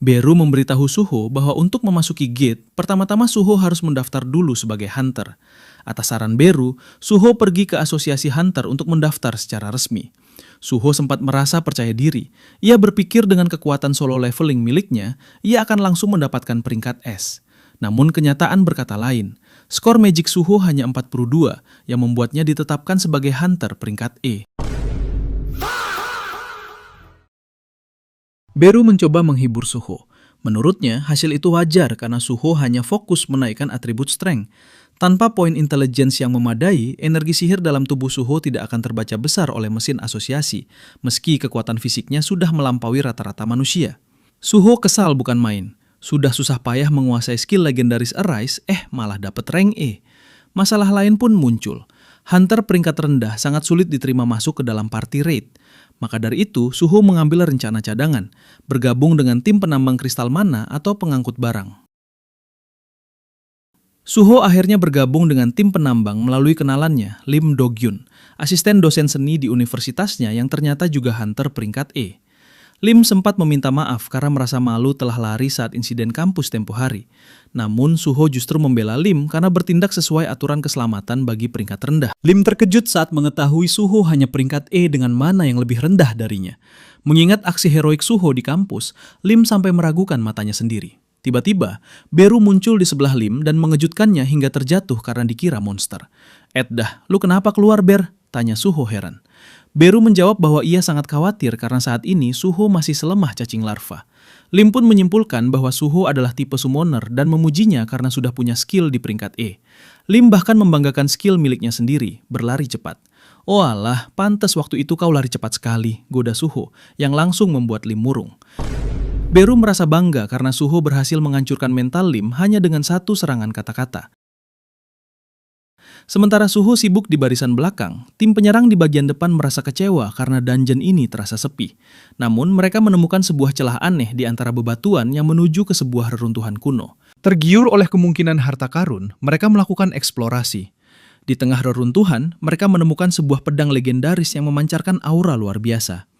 Beru memberitahu Suho bahwa untuk memasuki gate, pertama-tama Suho harus mendaftar dulu sebagai hunter. Atas saran Beru, Suho pergi ke asosiasi hunter untuk mendaftar secara resmi. Suho sempat merasa percaya diri. Ia berpikir dengan kekuatan solo leveling miliknya, ia akan langsung mendapatkan peringkat S. Namun kenyataan berkata lain. Skor Magic Suho hanya 42, yang membuatnya ditetapkan sebagai hunter peringkat E. Beru mencoba menghibur Suho. Menurutnya, hasil itu wajar karena Suho hanya fokus menaikkan atribut strength. Tanpa poin intelligence yang memadai, energi sihir dalam tubuh Suho tidak akan terbaca besar oleh mesin asosiasi, meski kekuatan fisiknya sudah melampaui rata-rata manusia. Suho kesal bukan main. Sudah susah payah menguasai skill legendaris Arise, malah dapat rank E. Masalah lain pun muncul. Hunter peringkat rendah sangat sulit diterima masuk ke dalam party raid. Maka dari itu, Suho mengambil rencana cadangan, bergabung dengan tim penambang kristal mana atau pengangkut barang. Suho akhirnya bergabung dengan tim penambang melalui kenalannya, Lim Do-gyun, asisten dosen seni di universitasnya yang ternyata juga hunter peringkat E. Lim sempat meminta maaf karena merasa malu telah lari saat insiden kampus tempo hari. Namun Suho justru membela Lim karena bertindak sesuai aturan keselamatan bagi peringkat rendah. Lim terkejut saat mengetahui Suho hanya peringkat E dengan mana yang lebih rendah darinya. Mengingat aksi heroik Suho di kampus, Lim sampai meragukan matanya sendiri. Tiba-tiba, Beru muncul di sebelah Lim dan mengejutkannya hingga terjatuh karena dikira monster. "Dah, lu kenapa keluar, Ber?" tanya Suho heran. Beru menjawab bahwa ia sangat khawatir karena saat ini Suho masih selemah cacing larva. Lim pun menyimpulkan bahwa Suho adalah tipe summoner dan memujinya karena sudah punya skill di peringkat E. Lim bahkan membanggakan skill miliknya sendiri, berlari cepat. "Oh alah, pantas waktu itu kau lari cepat sekali," goda Suho, yang langsung membuat Lim murung. Beru merasa bangga karena Suho berhasil menghancurkan mental Lim hanya dengan satu serangan kata-kata. Sementara Suho sibuk di barisan belakang, tim penyerang di bagian depan merasa kecewa karena dungeon ini terasa sepi. Namun mereka menemukan sebuah celah aneh di antara bebatuan yang menuju ke sebuah reruntuhan kuno. Tergiur oleh kemungkinan harta karun, mereka melakukan eksplorasi. Di tengah reruntuhan, mereka menemukan sebuah pedang legendaris yang memancarkan aura luar biasa.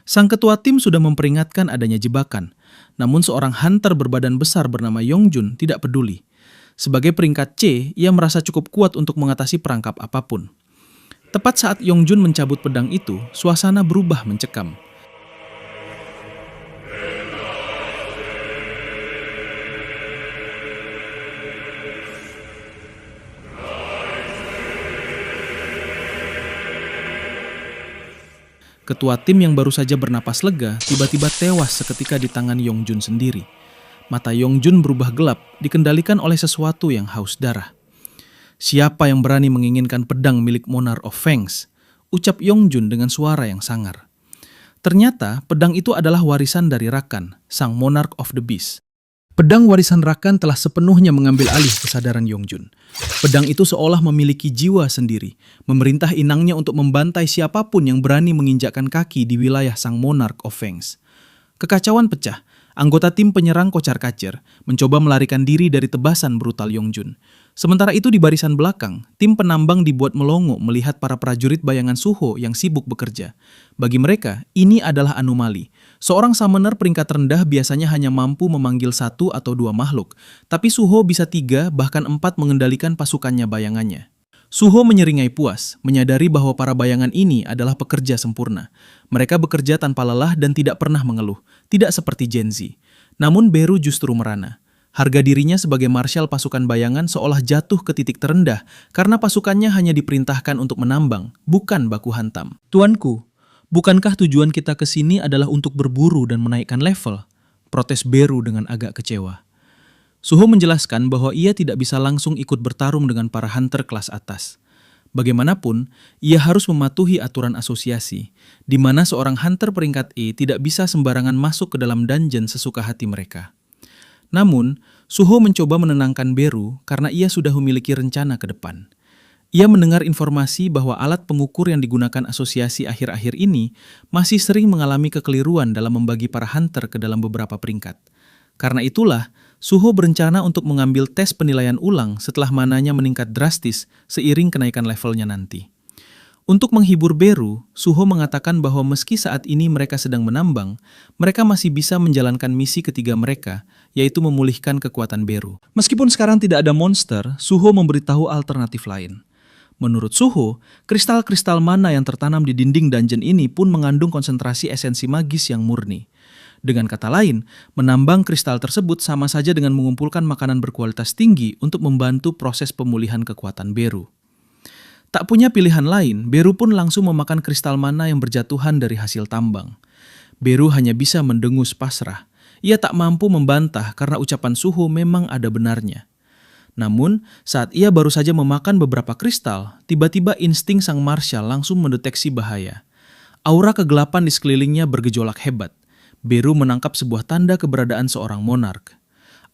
Sang ketua tim sudah memperingatkan adanya jebakan, namun seorang hunter berbadan besar bernama Yongjun tidak peduli. Sebagai peringkat C, ia merasa cukup kuat untuk mengatasi perangkap apapun. Tepat saat Yongjun mencabut pedang itu, suasana berubah mencekam. Ketua tim yang baru saja bernapas lega tiba-tiba tewas seketika di tangan Yongjun sendiri. Mata Yongjun berubah gelap, dikendalikan oleh sesuatu yang haus darah. "Siapa yang berani menginginkan pedang milik Monarch of Fangs?" ucap Yongjun dengan suara yang sangar. Ternyata pedang itu adalah warisan dari Rakan, sang Monarch of the Beast. Pedang warisan Rakan telah sepenuhnya mengambil alih kesadaran Yongjun. Pedang itu seolah memiliki jiwa sendiri, memerintah inangnya untuk membantai siapapun yang berani menginjakkan kaki di wilayah sang Monarch of Fangs. Kekacauan pecah. Anggota tim penyerang kocar-kacir mencoba melarikan diri dari tebasan brutal Yongjun. Sementara itu di barisan belakang, tim penambang dibuat melongo melihat para prajurit bayangan Suho yang sibuk bekerja. Bagi mereka, ini adalah anomali. Seorang summoner peringkat rendah biasanya hanya mampu memanggil 1 atau 2 makhluk, tapi Suho bisa 3 bahkan 4 mengendalikan pasukannya bayangannya. Suho menyeringai puas, menyadari bahwa para bayangan ini adalah pekerja sempurna. Mereka bekerja tanpa lelah dan tidak pernah mengeluh, tidak seperti Gen Z. Namun Beru justru merana. Harga dirinya sebagai marshal pasukan bayangan seolah jatuh ke titik terendah karena pasukannya hanya diperintahkan untuk menambang, bukan baku hantam. "Tuanku, bukankah tujuan kita ke sini adalah untuk berburu dan menaikkan level?" protes Beru dengan agak kecewa. Suho menjelaskan bahwa ia tidak bisa langsung ikut bertarung dengan para hunter kelas atas. Bagaimanapun, ia harus mematuhi aturan asosiasi, di mana seorang hunter peringkat E tidak bisa sembarangan masuk ke dalam dungeon sesuka hati mereka. Namun, Suho mencoba menenangkan Beru karena ia sudah memiliki rencana ke depan. Ia mendengar informasi bahwa alat pengukur yang digunakan asosiasi akhir-akhir ini masih sering mengalami kekeliruan dalam membagi para hunter ke dalam beberapa peringkat. Karena itulah, Suho berencana untuk mengambil tes penilaian ulang setelah mananya meningkat drastis seiring kenaikan levelnya nanti. Untuk menghibur Beru, Suho mengatakan bahwa meski saat ini mereka sedang menambang, mereka masih bisa menjalankan misi ketiga mereka, yaitu memulihkan kekuatan Beru. Meskipun sekarang tidak ada monster, Suho memberitahu alternatif lain. Menurut Suho, kristal-kristal mana yang tertanam di dinding dungeon ini pun mengandung konsentrasi esensi magis yang murni. Dengan kata lain, menambang kristal tersebut sama saja dengan mengumpulkan makanan berkualitas tinggi untuk membantu proses pemulihan kekuatan Beru. Tak punya pilihan lain, Beru pun langsung memakan kristal mana yang berjatuhan dari hasil tambang. Beru hanya bisa mendengus pasrah. Ia tak mampu membantah karena ucapan Suho memang ada benarnya. Namun, saat ia baru saja memakan beberapa kristal, tiba-tiba insting sang marshal langsung mendeteksi bahaya. Aura kegelapan di sekelilingnya bergejolak hebat. Beru menangkap sebuah tanda keberadaan seorang monark.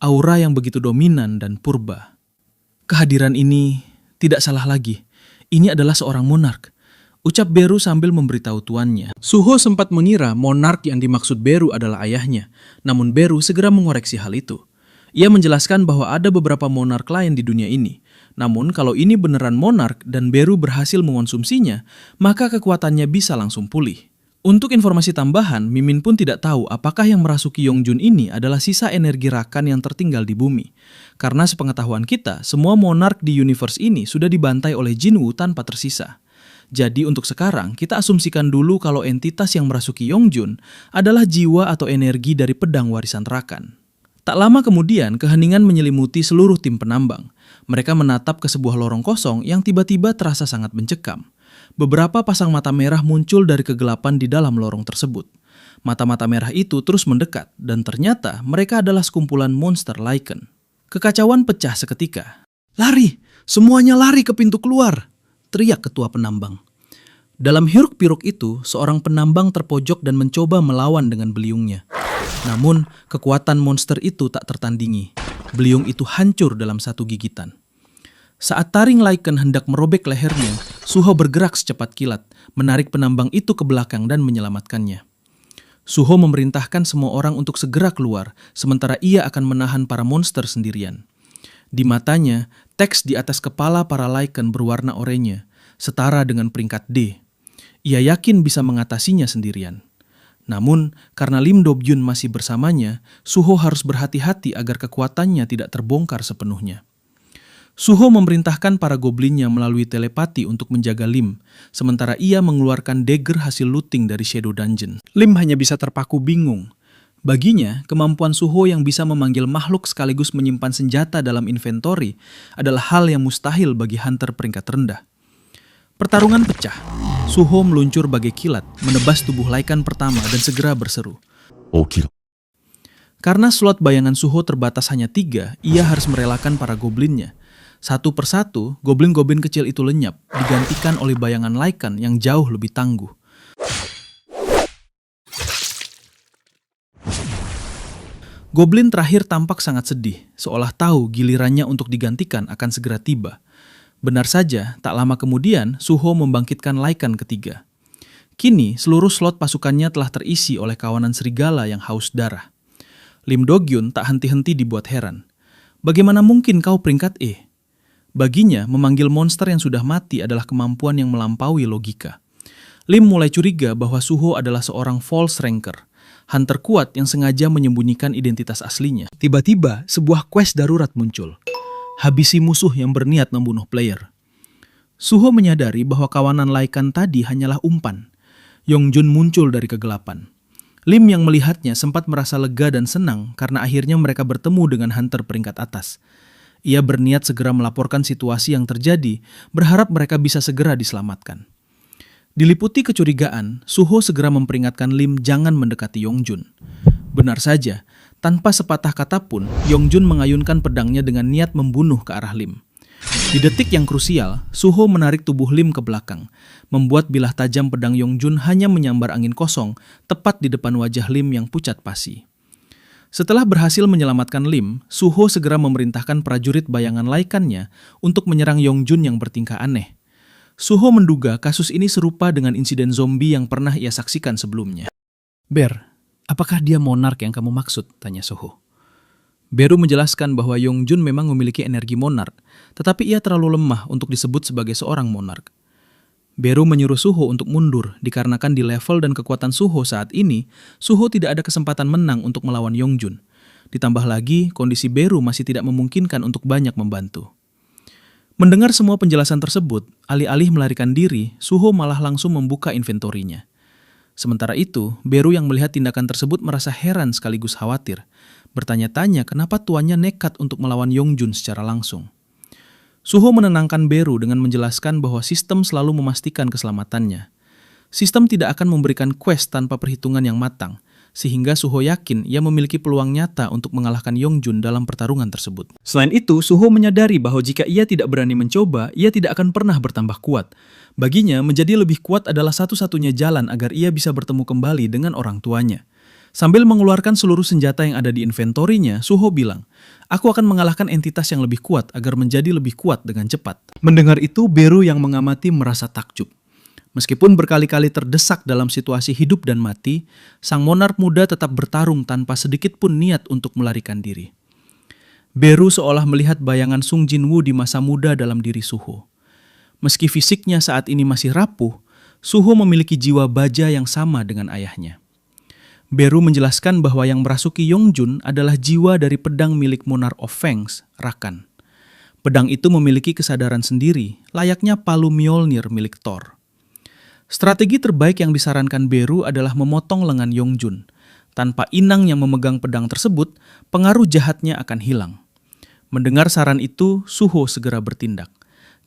Aura yang begitu dominan dan purba. Kehadiran ini tidak salah lagi. Ini adalah seorang monark, ucap Beru sambil memberitahu tuannya. Suho sempat mengira monark yang dimaksud Beru adalah ayahnya, namun Beru segera mengoreksi hal itu. Ia menjelaskan bahwa ada beberapa monark lain di dunia ini. Namun kalau ini beneran monark dan Beru berhasil mengonsumsinya, maka kekuatannya bisa langsung pulih. Untuk informasi tambahan, Mimin pun tidak tahu apakah yang merasuki Yongjun ini adalah sisa energi Rakan yang tertinggal di bumi. Karena sepengetahuan kita, semua monark di universe ini sudah dibantai oleh Jinwoo tanpa tersisa. Jadi untuk sekarang, kita asumsikan dulu kalau entitas yang merasuki Yongjun adalah jiwa atau energi dari pedang warisan Rakan. Tak lama kemudian, keheningan menyelimuti seluruh tim penambang. Mereka menatap ke sebuah lorong kosong yang tiba-tiba terasa sangat mencekam. Beberapa pasang mata merah muncul dari kegelapan di dalam lorong tersebut. Mata-mata merah itu terus mendekat, dan ternyata mereka adalah sekumpulan monster Lycan. Kekacauan pecah seketika. "Lari! Semuanya lari ke pintu keluar!" teriak ketua penambang. Dalam hiruk-pikuk itu, seorang penambang terpojok dan mencoba melawan dengan beliungnya. Namun, kekuatan monster itu tak tertandingi. Beliung itu hancur dalam satu gigitan. Saat taring Lycan hendak merobek lehernya, Suho bergerak secepat kilat, menarik penambang itu ke belakang dan menyelamatkannya. Suho memerintahkan semua orang untuk segera keluar, sementara ia akan menahan para monster sendirian. Di matanya, teks di atas kepala para Lycan berwarna oranye, setara dengan peringkat D. Ia yakin bisa mengatasinya sendirian. Namun, karena Lim Do-byun masih bersamanya, Suho harus berhati-hati agar kekuatannya tidak terbongkar sepenuhnya. Suho memerintahkan para goblinnya melalui telepati untuk menjaga Lim, sementara ia mengeluarkan dagger hasil looting dari Shadow Dungeon. Lim hanya bisa terpaku bingung. Baginya, kemampuan Suho yang bisa memanggil makhluk sekaligus menyimpan senjata dalam inventory adalah hal yang mustahil bagi hunter peringkat rendah. Pertarungan pecah. Suho meluncur bagai kilat, menebas tubuh Lycan pertama dan segera berseru. "Oki." Karena slot bayangan Suho terbatas hanya 3, ia harus merelakan para goblinnya. Satu persatu, goblin-goblin kecil itu lenyap, digantikan oleh bayangan Lycan yang jauh lebih tangguh. Goblin terakhir tampak sangat sedih, seolah tahu gilirannya untuk digantikan akan segera tiba. Benar saja, tak lama kemudian, Suho membangkitkan Lycan ketiga. Kini, seluruh slot pasukannya telah terisi oleh kawanan serigala yang haus darah. Lim Do-gyun tak henti-henti dibuat heran. "Bagaimana mungkin kau peringkat E?" Baginya, memanggil monster yang sudah mati adalah kemampuan yang melampaui logika. Lim mulai curiga bahwa Suho adalah seorang false ranker, hunter kuat yang sengaja menyembunyikan identitas aslinya. Tiba-tiba, sebuah quest darurat muncul. Habisi musuh yang berniat membunuh player. Suho menyadari bahwa kawanan Lycan tadi hanyalah umpan. Yongjun muncul dari kegelapan. Lim yang melihatnya sempat merasa lega dan senang karena akhirnya mereka bertemu dengan hunter peringkat atas. Ia berniat segera melaporkan situasi yang terjadi, berharap mereka bisa segera diselamatkan. Diliputi kecurigaan, Suho segera memperingatkan Lim jangan mendekati Yongjun. Benar saja, tanpa sepatah kata pun, Yongjun mengayunkan pedangnya dengan niat membunuh ke arah Lim. Di detik yang krusial, Suho menarik tubuh Lim ke belakang, membuat bilah tajam pedang Yongjun hanya menyambar angin kosong tepat di depan wajah Lim yang pucat pasi. Setelah berhasil menyelamatkan Lim, Suho segera memerintahkan prajurit bayangan Lycan-nya untuk menyerang Yongjun yang bertingkah aneh. Suho menduga kasus ini serupa dengan insiden zombie yang pernah ia saksikan sebelumnya. "Ber, apakah dia monark yang kamu maksud?" tanya Suho. Beru menjelaskan bahwa Yongjun memang memiliki energi monark, tetapi ia terlalu lemah untuk disebut sebagai seorang monark. Beru menyuruh Suho untuk mundur dikarenakan di level dan kekuatan Suho saat ini, Suho tidak ada kesempatan menang untuk melawan Yongjun. Ditambah lagi, kondisi Beru masih tidak memungkinkan untuk banyak membantu. Mendengar semua penjelasan tersebut, alih-alih melarikan diri, Suho malah langsung membuka inventorinya. Sementara itu, Beru yang melihat tindakan tersebut merasa heran sekaligus khawatir, bertanya-tanya kenapa tuannya nekat untuk melawan Yongjun secara langsung. Suho menenangkan Beru dengan menjelaskan bahwa sistem selalu memastikan keselamatannya. Sistem tidak akan memberikan quest tanpa perhitungan yang matang, sehingga Suho yakin ia memiliki peluang nyata untuk mengalahkan Yongjun dalam pertarungan tersebut. Selain itu, Suho menyadari bahwa jika ia tidak berani mencoba, ia tidak akan pernah bertambah kuat. Baginya, menjadi lebih kuat adalah satu-satunya jalan agar ia bisa bertemu kembali dengan orang tuanya. Sambil mengeluarkan seluruh senjata yang ada di inventorinya, Suho bilang, "Aku akan mengalahkan entitas yang lebih kuat agar menjadi lebih kuat dengan cepat." Mendengar itu, Beru yang mengamati merasa takjub. Meskipun berkali-kali terdesak dalam situasi hidup dan mati, sang monark muda tetap bertarung tanpa sedikit pun niat untuk melarikan diri. Beru seolah melihat bayangan Sung Jinwoo di masa muda dalam diri Suho. Meski fisiknya saat ini masih rapuh, Suho memiliki jiwa baja yang sama dengan ayahnya. Beru menjelaskan bahwa yang merasuki Yongjun adalah jiwa dari pedang milik Monarch of Fangs, Rakan. Pedang itu memiliki kesadaran sendiri, layaknya palu Mjolnir milik Thor. Strategi terbaik yang disarankan Beru adalah memotong lengan Yongjun. Tanpa inang yang memegang pedang tersebut, pengaruh jahatnya akan hilang. Mendengar saran itu, Suho segera bertindak.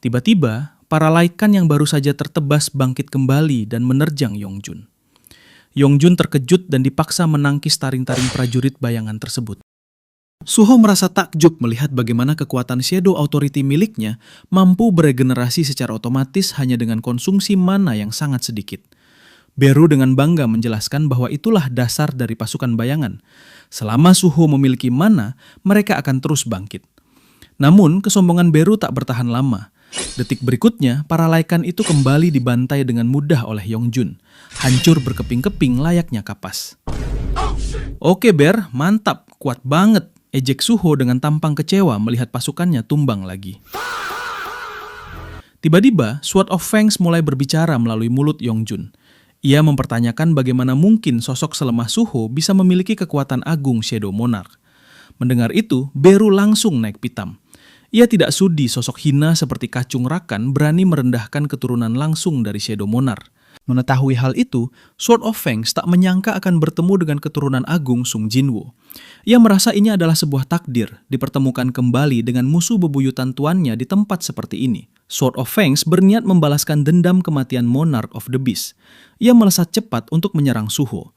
Tiba-tiba, para Laikan yang baru saja tertebas bangkit kembali dan menerjang Yongjun. Yongjun terkejut dan dipaksa menangkis taring-taring prajurit bayangan tersebut. Suho merasa takjub melihat bagaimana kekuatan Shadow Authority miliknya mampu beregenerasi secara otomatis hanya dengan konsumsi mana yang sangat sedikit. Beru dengan bangga menjelaskan bahwa itulah dasar dari pasukan bayangan. Selama Suho memiliki mana, mereka akan terus bangkit. Namun, kesombongan Beru tak bertahan lama. Detik berikutnya, para Laikan itu kembali dibantai dengan mudah oleh Yongjun. Hancur berkeping-keping layaknya kapas. Oke Ber, mantap, kuat banget, ejek Suho dengan tampang kecewa melihat pasukannya tumbang lagi. Tiba-tiba, Sword of Fangs mulai berbicara melalui mulut Yongjun. Ia mempertanyakan bagaimana mungkin sosok selemah Suho bisa memiliki kekuatan agung Shadow Monarch. Mendengar itu, Beru langsung naik pitam. Ia tidak sudi sosok hina seperti Kacung Rakan berani merendahkan keturunan langsung dari Shadow Monarch. Mengetahui hal itu, Sword of Fangs tak menyangka akan bertemu dengan keturunan agung Sung Jinwoo. Ia merasa ini adalah sebuah takdir, dipertemukan kembali dengan musuh bebuyutan tuannya di tempat seperti ini. Sword of Fangs berniat membalaskan dendam kematian Monarch of the Beast. Ia melesat cepat untuk menyerang Suho.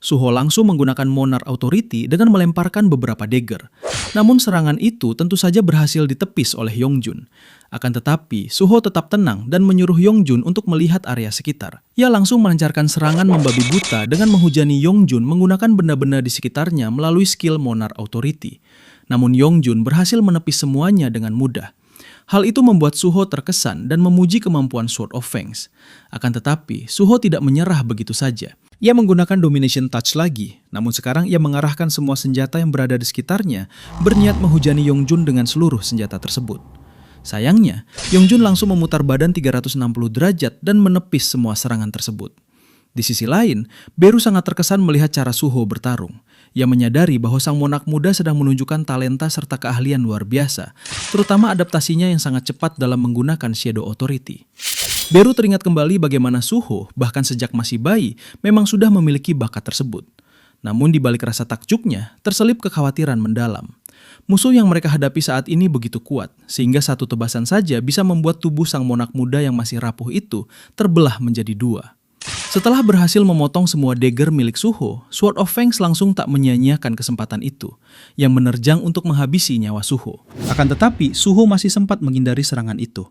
Suho langsung menggunakan Monarch Authority dengan melemparkan beberapa dagger. Namun serangan itu tentu saja berhasil ditepis oleh Yongjun. Akan tetapi, Suho tetap tenang dan menyuruh Yongjun untuk melihat area sekitar. Ia langsung melancarkan serangan membabi buta dengan menghujani Yongjun menggunakan benda-benda di sekitarnya melalui skill Monarch Authority. Namun Yongjun berhasil menepis semuanya dengan mudah. Hal itu membuat Suho terkesan dan memuji kemampuan Sword of Fangs. Akan tetapi, Suho tidak menyerah begitu saja. Ia menggunakan Domination Touch lagi, namun sekarang ia mengarahkan semua senjata yang berada di sekitarnya, berniat menghujani Yongjun dengan seluruh senjata tersebut. Sayangnya, Yongjun langsung memutar badan 360 derajat dan menepis semua serangan tersebut. Di sisi lain, Beru sangat terkesan melihat cara Suho bertarung. Ia menyadari bahwa sang monark muda sedang menunjukkan talenta serta keahlian luar biasa, terutama adaptasinya yang sangat cepat dalam menggunakan Shadow Authority. Beru teringat kembali bagaimana Suho, bahkan sejak masih bayi, memang sudah memiliki bakat tersebut. Namun di balik rasa takjubnya, terselip kekhawatiran mendalam. Musuh yang mereka hadapi saat ini begitu kuat, sehingga satu tebasan saja bisa membuat tubuh sang monark muda yang masih rapuh itu terbelah menjadi dua. Setelah berhasil memotong semua dagger milik Suho, Sword of Fangs langsung tak menyia-nyiakan kesempatan itu, yang menerjang untuk menghabisi nyawa Suho. Akan tetapi, Suho masih sempat menghindari serangan itu.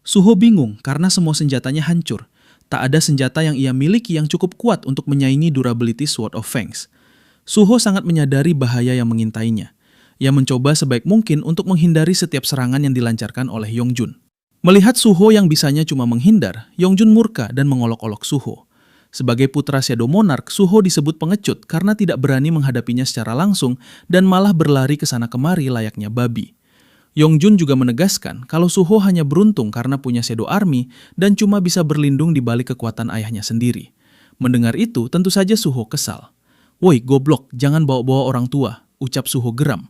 Suho bingung karena semua senjatanya hancur. Tak ada senjata yang ia miliki yang cukup kuat untuk menyaingi durability Sword of Fangs. Suho sangat menyadari bahaya yang mengintainya. Ia mencoba sebaik mungkin untuk menghindari setiap serangan yang dilancarkan oleh Yongjun. Melihat Suho yang bisanya cuma menghindar, Yongjun murka dan mengolok-olok Suho. Sebagai putra Shadow Monarch, Suho disebut pengecut karena tidak berani menghadapinya secara langsung dan malah berlari ke sana kemari layaknya babi. Yongjun juga menegaskan kalau Suho hanya beruntung karena punya Shadow Army dan cuma bisa berlindung di balik kekuatan ayahnya sendiri. Mendengar itu, tentu saja Suho kesal. "Woi goblok, jangan bawa-bawa orang tua," ucap Suho geram.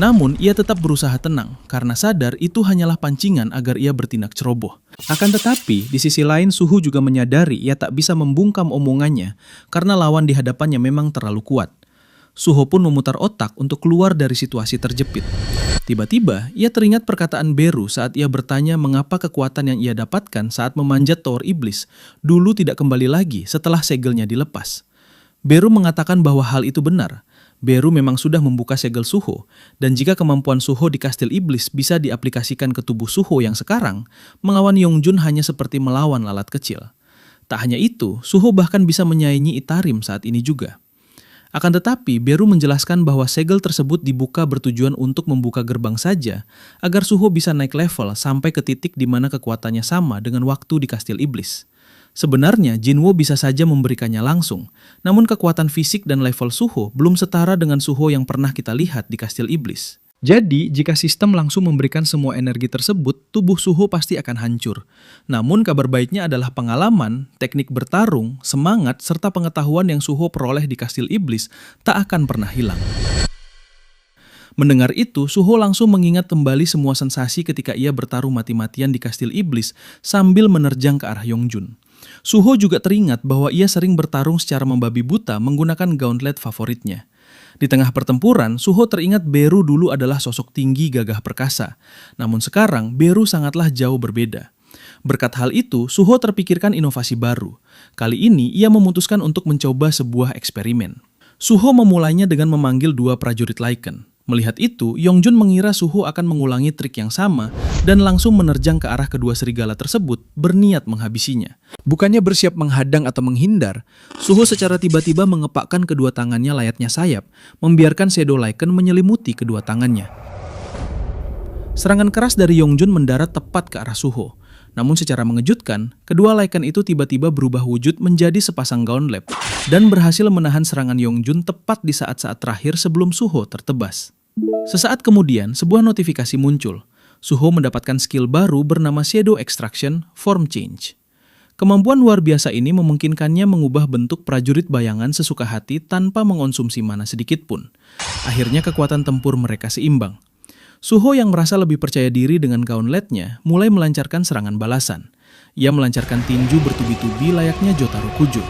Namun, ia tetap berusaha tenang karena sadar itu hanyalah pancingan agar ia bertindak ceroboh. Akan tetapi, di sisi lain Suho juga menyadari ia tak bisa membungkam omongannya karena lawan di hadapannya memang terlalu kuat. Suho pun memutar otak untuk keluar dari situasi terjepit. Tiba-tiba, ia teringat perkataan Beru saat ia bertanya mengapa kekuatan yang ia dapatkan saat memanjat Tower Iblis dulu tidak kembali lagi setelah segelnya dilepas. Beru mengatakan bahwa hal itu benar. Beru memang sudah membuka segel Suho, dan jika kemampuan Suho di Kastil Iblis bisa diaplikasikan ke tubuh Suho yang sekarang, melawan Yongjun hanya seperti melawan lalat kecil. Tak hanya itu, Suho bahkan bisa menyaingi Itarim saat ini juga. Akan tetapi, Beru menjelaskan bahwa segel tersebut dibuka bertujuan untuk membuka gerbang saja, agar Suho bisa naik level sampai ke titik di mana kekuatannya sama dengan waktu di Kastil Iblis. Sebenarnya, Jinwoo bisa saja memberikannya langsung, namun kekuatan fisik dan level Suho belum setara dengan Suho yang pernah kita lihat di Kastil Iblis. Jadi, jika sistem langsung memberikan semua energi tersebut, tubuh Suho pasti akan hancur. Namun, kabar baiknya adalah pengalaman, teknik bertarung, semangat, serta pengetahuan yang Suho peroleh di Kastil Iblis tak akan pernah hilang. Mendengar itu, Suho langsung mengingat kembali semua sensasi ketika ia bertarung mati-matian di Kastil Iblis sambil menerjang ke arah Yongjun. Suho juga teringat bahwa ia sering bertarung secara membabi buta menggunakan gauntlet favoritnya. Di tengah pertempuran, Suho teringat Beru dulu adalah sosok tinggi gagah perkasa. Namun sekarang, Beru sangatlah jauh berbeda. Berkat hal itu, Suho terpikirkan inovasi baru. Kali ini, ia memutuskan untuk mencoba sebuah eksperimen. Suho memulainya dengan memanggil 2 prajurit Lycan. Melihat itu, Yongjun mengira Suho akan mengulangi trik yang sama dan langsung menerjang ke arah kedua serigala tersebut, berniat menghabisinya. Bukannya bersiap menghadang atau menghindar, Suho secara tiba-tiba mengepakkan kedua tangannya layaknya sayap, membiarkan Shadow Lycan menyelimuti kedua tangannya. Serangan keras dari Yongjun mendarat tepat ke arah Suho. Namun secara mengejutkan, kedua Lycan itu tiba-tiba berubah wujud menjadi sepasang gauntlet dan berhasil menahan serangan Yongjun tepat di saat-saat terakhir sebelum Suho tertebas. Sesaat kemudian, sebuah notifikasi muncul. Suho mendapatkan skill baru bernama Shadow Extraction Form Change. Kemampuan luar biasa ini memungkinkannya mengubah bentuk prajurit bayangan sesuka hati tanpa mengonsumsi mana sedikit pun. Akhirnya kekuatan tempur mereka seimbang. Suho yang merasa lebih percaya diri dengan gauntletnya mulai melancarkan serangan balasan. Ia melancarkan tinju bertubi-tubi layaknya Jotaro Kujo.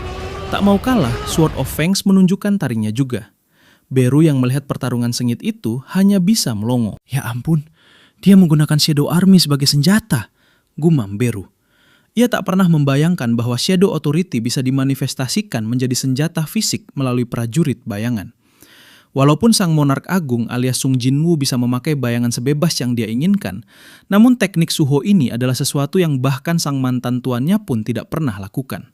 Tak mau kalah, Sword of Fangs menunjukkan taringnya juga. Beru yang melihat pertarungan sengit itu hanya bisa melongo. Ya ampun, dia menggunakan Shadow Army sebagai senjata, gumam Beru. Ia tak pernah membayangkan bahwa Shadow Authority bisa dimanifestasikan menjadi senjata fisik melalui prajurit bayangan. Walaupun sang monark agung alias Sung Jinwoo bisa memakai bayangan sebebas yang dia inginkan, namun teknik Suho ini adalah sesuatu yang bahkan sang mantan tuannya pun tidak pernah lakukan.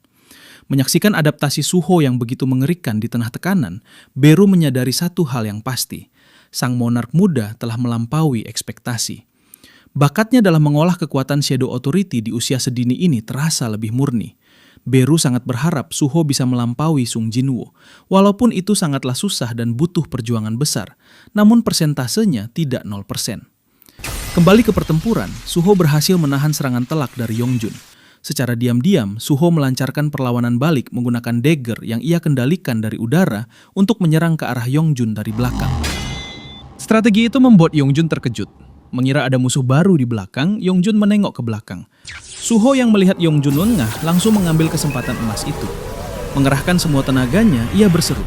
Menyaksikan adaptasi Suho yang begitu mengerikan di tengah tekanan, Beru menyadari satu hal yang pasti. Sang monark muda telah melampaui ekspektasi. Bakatnya dalam mengolah kekuatan Shadow Authority di usia sedini ini terasa lebih murni. Beru sangat berharap Suho bisa melampaui Sung Jinwoo. Walaupun itu sangatlah susah dan butuh perjuangan besar, namun persentasenya tidak 0%. Kembali ke pertempuran, Suho berhasil menahan serangan telak dari Yongjun. Secara diam-diam, Suho melancarkan perlawanan balik menggunakan dagger yang ia kendalikan dari udara untuk menyerang ke arah Yongjun dari belakang. Strategi itu membuat Yongjun terkejut. Mengira ada musuh baru di belakang, Yongjun menengok ke belakang. Suho yang melihat Yongjun lengah langsung mengambil kesempatan emas itu. Mengerahkan semua tenaganya, ia berseru,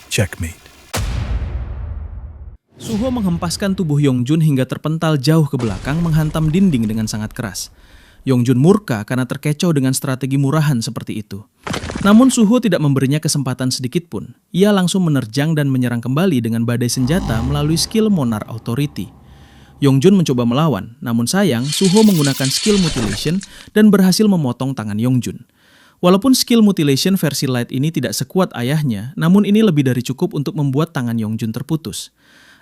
Checkmate. Suho menghempaskan tubuh Yongjun hingga terpental jauh ke belakang menghantam dinding dengan sangat keras. Yongjun murka karena terkecoh dengan strategi murahan seperti itu. Namun Suho tidak memberinya kesempatan sedikit pun. Ia langsung menerjang dan menyerang kembali dengan badai senjata melalui skill Monarch Authority. Yongjun mencoba melawan, namun sayang Suho menggunakan skill Mutilation dan berhasil memotong tangan Yongjun. Walaupun skill Mutilation versi light ini tidak sekuat ayahnya, namun ini lebih dari cukup untuk membuat tangan Yongjun terputus.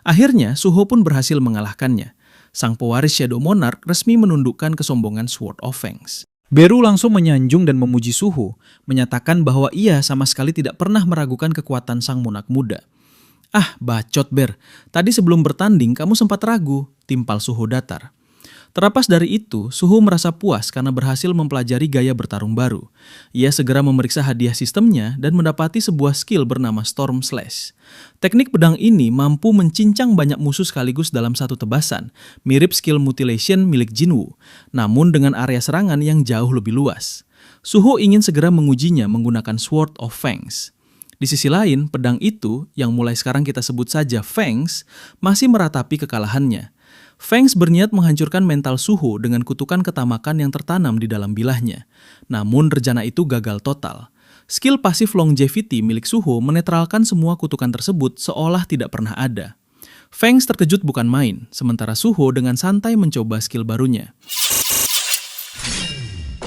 Akhirnya Suho pun berhasil mengalahkannya. Sang pewaris Shadow Monarch resmi menundukkan kesombongan Sword of Fangs. Beru langsung menyanjung dan memuji Suho, menyatakan bahwa ia sama sekali tidak pernah meragukan kekuatan sang monark muda. Ah, bacot Ber. Tadi sebelum bertanding kamu sempat ragu, timpal Suho datar. Terlepas dari itu, Suho merasa puas karena berhasil mempelajari gaya bertarung baru. Ia segera memeriksa hadiah sistemnya dan mendapati sebuah skill bernama Storm Slash. Teknik pedang ini mampu mencincang banyak musuh sekaligus dalam satu tebasan, mirip skill Mutilation milik Jinwoo, namun dengan area serangan yang jauh lebih luas. Suho ingin segera mengujinya menggunakan Sword of Fangs. Di sisi lain, pedang itu, yang mulai sekarang kita sebut saja Fangs, masih meratapi kekalahannya. Fangs berniat menghancurkan mental Suho dengan kutukan ketamakan yang tertanam di dalam bilahnya. Namun rencana itu gagal total. Skill pasif Longevity milik Suho menetralkan semua kutukan tersebut seolah tidak pernah ada. Fangs terkejut bukan main, sementara Suho dengan santai mencoba skill barunya.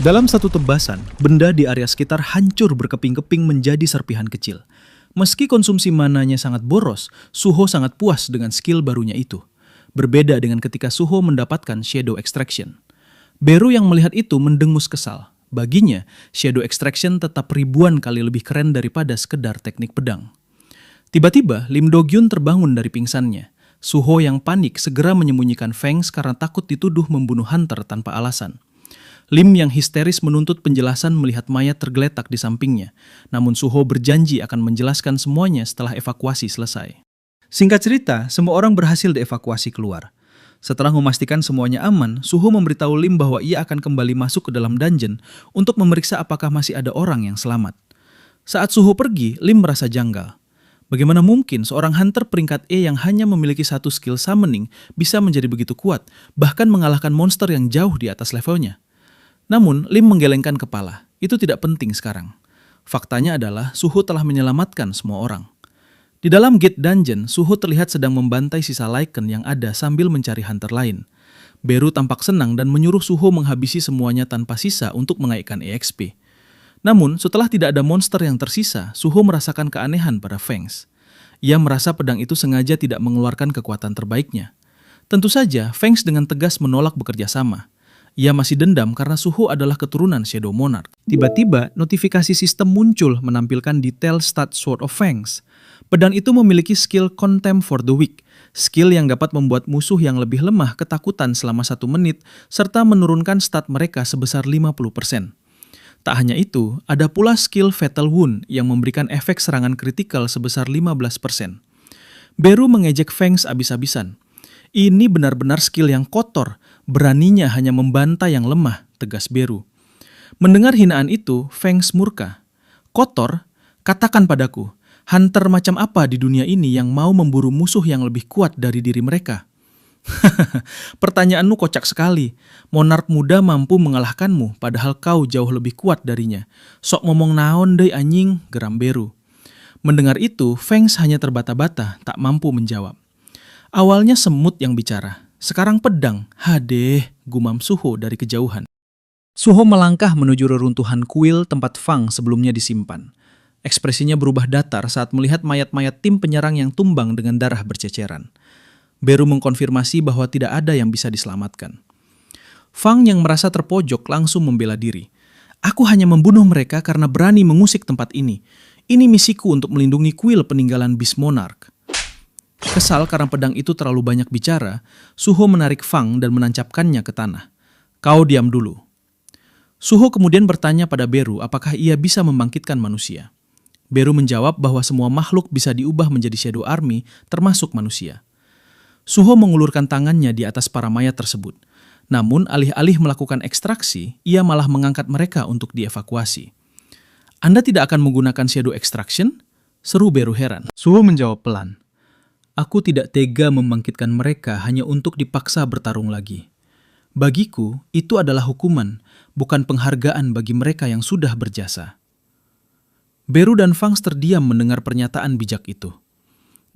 Dalam satu tebasan, benda di area sekitar hancur berkeping-keping menjadi serpihan kecil. Meski konsumsi mananya sangat boros, Suho sangat puas dengan skill barunya itu. Berbeda dengan ketika Suho mendapatkan Shadow Extraction. Beru yang melihat itu mendengus kesal. Baginya, Shadow Extraction tetap ribuan kali lebih keren daripada sekedar teknik pedang. Tiba-tiba, Lim Do-gyun terbangun dari pingsannya. Suho yang panik segera menyembunyikan Fangs karena takut dituduh membunuh Hunter tanpa alasan. Lim yang histeris menuntut penjelasan melihat mayat tergeletak di sampingnya, namun Suho berjanji akan menjelaskan semuanya setelah evakuasi selesai. Singkat cerita, semua orang berhasil dievakuasi keluar. Setelah memastikan semuanya aman, Suho memberitahu Lim bahwa ia akan kembali masuk ke dalam dungeon untuk memeriksa apakah masih ada orang yang selamat. Saat Suho pergi, Lim merasa janggal. Bagaimana mungkin seorang hunter peringkat E yang hanya memiliki satu skill summoning bisa menjadi begitu kuat, bahkan mengalahkan monster yang jauh di atas levelnya? Namun, Lim menggelengkan kepala. Itu tidak penting sekarang. Faktanya adalah Suho telah menyelamatkan semua orang. Di dalam gate dungeon, Suho terlihat sedang membantai sisa Lycan yang ada sambil mencari hunter lain. Beru tampak senang dan menyuruh Suho menghabisi semuanya tanpa sisa untuk menaikkan EXP. Namun, setelah tidak ada monster yang tersisa, Suho merasakan keanehan pada Fangs. Ia merasa pedang itu sengaja tidak mengeluarkan kekuatan terbaiknya. Tentu saja, Fangs dengan tegas menolak bekerja sama. Ia masih dendam karena Suho adalah keturunan Shadow Monarch. Tiba-tiba, notifikasi sistem muncul menampilkan detail stat Sword of Fangs. Pedang itu memiliki skill Contempt for the Weak, skill yang dapat membuat musuh yang lebih lemah ketakutan selama 1 menit, serta menurunkan stat mereka sebesar 50%. Tak hanya itu, ada pula skill Fatal Wound yang memberikan efek serangan kritikal sebesar 15%. Beru mengejek Fangs abis-abisan. Ini benar-benar skill yang kotor, beraninya hanya membantai yang lemah, tegas Beru. Mendengar hinaan itu, Fangs murka. Kotor? Katakan padaku, hunter macam apa di dunia ini yang mau memburu musuh yang lebih kuat dari diri mereka? Pertanyaanmu kocak sekali. Monark muda mampu mengalahkanmu, padahal kau jauh lebih kuat darinya. Sok ngomong naon deh anjing, geram Beru. Mendengar itu, Fangs hanya terbata-bata, tak mampu menjawab. Awalnya semut yang bicara, sekarang pedang. Hadeh, gumam Suho dari kejauhan. Suho melangkah menuju reruntuhan kuil tempat Fang sebelumnya disimpan. Ekspresinya berubah datar saat melihat mayat-mayat tim penyerang yang tumbang dengan darah berceceran. Beru mengkonfirmasi bahwa tidak ada yang bisa diselamatkan. Fang yang merasa terpojok langsung membela diri. Aku hanya membunuh mereka karena berani mengusik tempat ini. Ini misiku untuk melindungi kuil peninggalan Beast Monarch. Kesal karena pedang itu terlalu banyak bicara, Suho menarik Fang dan menancapkannya ke tanah. Kau diam dulu. Suho kemudian bertanya pada Beru apakah ia bisa membangkitkan manusia. Beru menjawab bahwa semua makhluk bisa diubah menjadi Shadow Army, termasuk manusia. Suho mengulurkan tangannya di atas para mayat tersebut. Namun, alih-alih melakukan ekstraksi, ia malah mengangkat mereka untuk dievakuasi. Anda tidak akan menggunakan Shadow Extraction? Seru Beru heran. Suho menjawab pelan. Aku tidak tega membangkitkan mereka hanya untuk dipaksa bertarung lagi. Bagiku, itu adalah hukuman, bukan penghargaan bagi mereka yang sudah berjasa. Beru dan Fangs terdiam mendengar pernyataan bijak itu.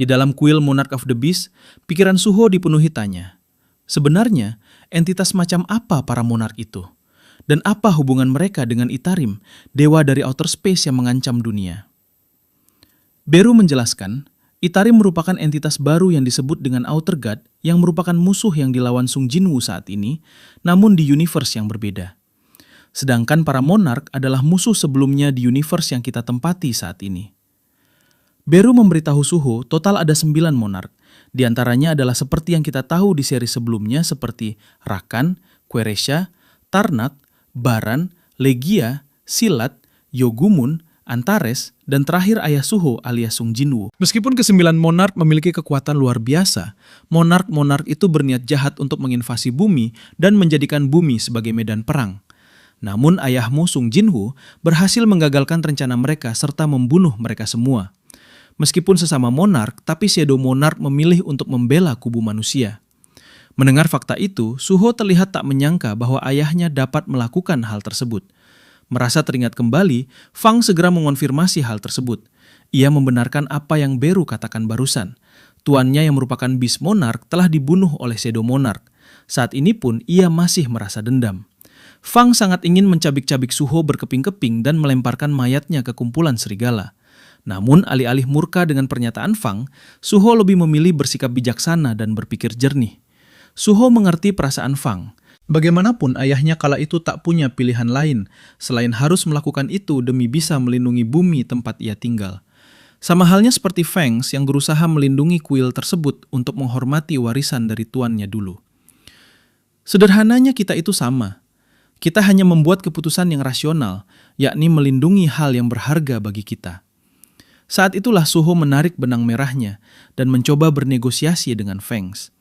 Di dalam kuil Monarch of the Beast, pikiran Suho dipenuhi tanya. Sebenarnya, entitas macam apa para monark itu? Dan apa hubungan mereka dengan Itarim, dewa dari outer space yang mengancam dunia? Beru menjelaskan, Itarim merupakan entitas baru yang disebut dengan Outer God yang merupakan musuh yang dilawan Sung Jinwoo saat ini, namun di universe yang berbeda. Sedangkan para monark adalah musuh sebelumnya di universe yang kita tempati saat ini. Beru memberitahu Suho total ada 9 monark, di antaranya adalah seperti yang kita tahu di seri sebelumnya seperti Rakan, Queresha, Tarnak, Baran, Legia, Silat, Yogumun, Antares, dan terakhir ayah Suho alias Sung Jinwoo. Meskipun ke-9 monark memiliki kekuatan luar biasa, monark-monark itu berniat jahat untuk menginvasi bumi dan menjadikan bumi sebagai medan perang. Namun ayahmu Sung Jinwoo berhasil menggagalkan rencana mereka serta membunuh mereka semua. Meskipun sesama monark, tapi Shadow Monarch memilih untuk membela kubu manusia. Mendengar fakta itu, Suho terlihat tak menyangka bahwa ayahnya dapat melakukan hal tersebut. Merasa teringat kembali, Fang segera mengonfirmasi hal tersebut. Ia membenarkan apa yang Beru katakan barusan. Tuannya yang merupakan Beast Monarch telah dibunuh oleh Shadow Monarch. Saat ini pun ia masih merasa dendam. Fang sangat ingin mencabik-cabik Suho berkeping-keping dan melemparkan mayatnya ke kumpulan serigala. Namun alih-alih murka dengan pernyataan Fang, Suho lebih memilih bersikap bijaksana dan berpikir jernih. Suho mengerti perasaan Fang. Bagaimanapun ayahnya kala itu tak punya pilihan lain selain harus melakukan itu demi bisa melindungi bumi tempat ia tinggal. Sama halnya seperti Fangs yang berusaha melindungi kuil tersebut untuk menghormati warisan dari tuannya dulu. Sederhananya kita itu sama. Kita hanya membuat keputusan yang rasional, yakni melindungi hal yang berharga bagi kita. Saat itulah Suho menarik benang merahnya dan mencoba bernegosiasi dengan Fangs.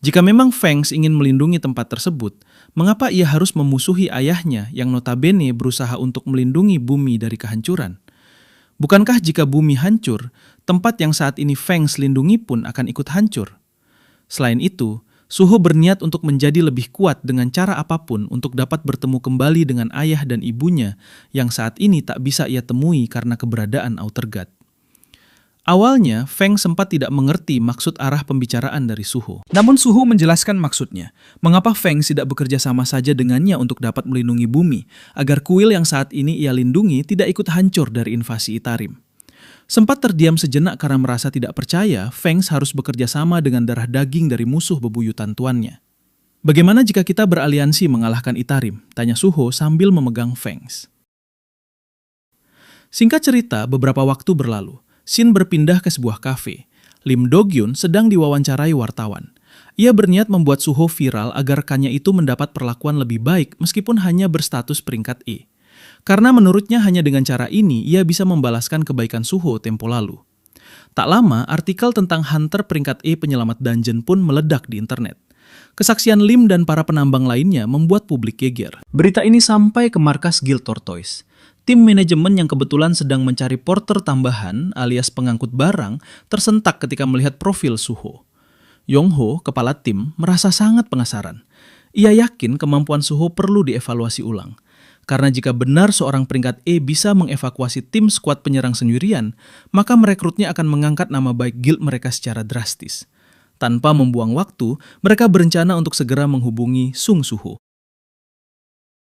Jika memang Fangs ingin melindungi tempat tersebut, mengapa ia harus memusuhi ayahnya yang notabene berusaha untuk melindungi bumi dari kehancuran? Bukankah jika bumi hancur, tempat yang saat ini Fangs lindungi pun akan ikut hancur? Selain itu, Suho berniat untuk menjadi lebih kuat dengan cara apapun untuk dapat bertemu kembali dengan ayah dan ibunya yang saat ini tak bisa ia temui karena keberadaan Outer God. Awalnya, Feng sempat tidak mengerti maksud arah pembicaraan dari Suho. Namun Suho menjelaskan maksudnya, mengapa Feng tidak bekerja sama saja dengannya untuk dapat melindungi bumi, agar kuil yang saat ini ia lindungi tidak ikut hancur dari invasi Itarim. Sempat terdiam sejenak karena merasa tidak percaya, Feng harus bekerja sama dengan darah daging dari musuh bebuyutan tuannya. Bagaimana jika kita beraliansi mengalahkan Itarim? Tanya Suho sambil memegang Feng. Singkat cerita, beberapa waktu berlalu. Shin berpindah ke sebuah kafe. Lim Do-gyun sedang diwawancarai wartawan. Ia berniat membuat Suho viral agar rekannya itu mendapat perlakuan lebih baik meskipun hanya berstatus peringkat E. Karena menurutnya hanya dengan cara ini ia bisa membalaskan kebaikan Suho tempo lalu. Tak lama, artikel tentang Hunter peringkat E penyelamat dungeon pun meledak di internet. Kesaksian Lim dan para penambang lainnya membuat publik geger. Berita ini sampai ke markas Guild Tortoise. Tim manajemen yang kebetulan sedang mencari porter tambahan alias pengangkut barang tersentak ketika melihat profil Suho. Yongho, kepala tim, merasa sangat penasaran. Ia yakin kemampuan Suho perlu dievaluasi ulang. Karena jika benar seorang peringkat E bisa mengevakuasi tim skuad penyerang sendirian, maka merekrutnya akan mengangkat nama baik guild mereka secara drastis. Tanpa membuang waktu, mereka berencana untuk segera menghubungi Sung Suho.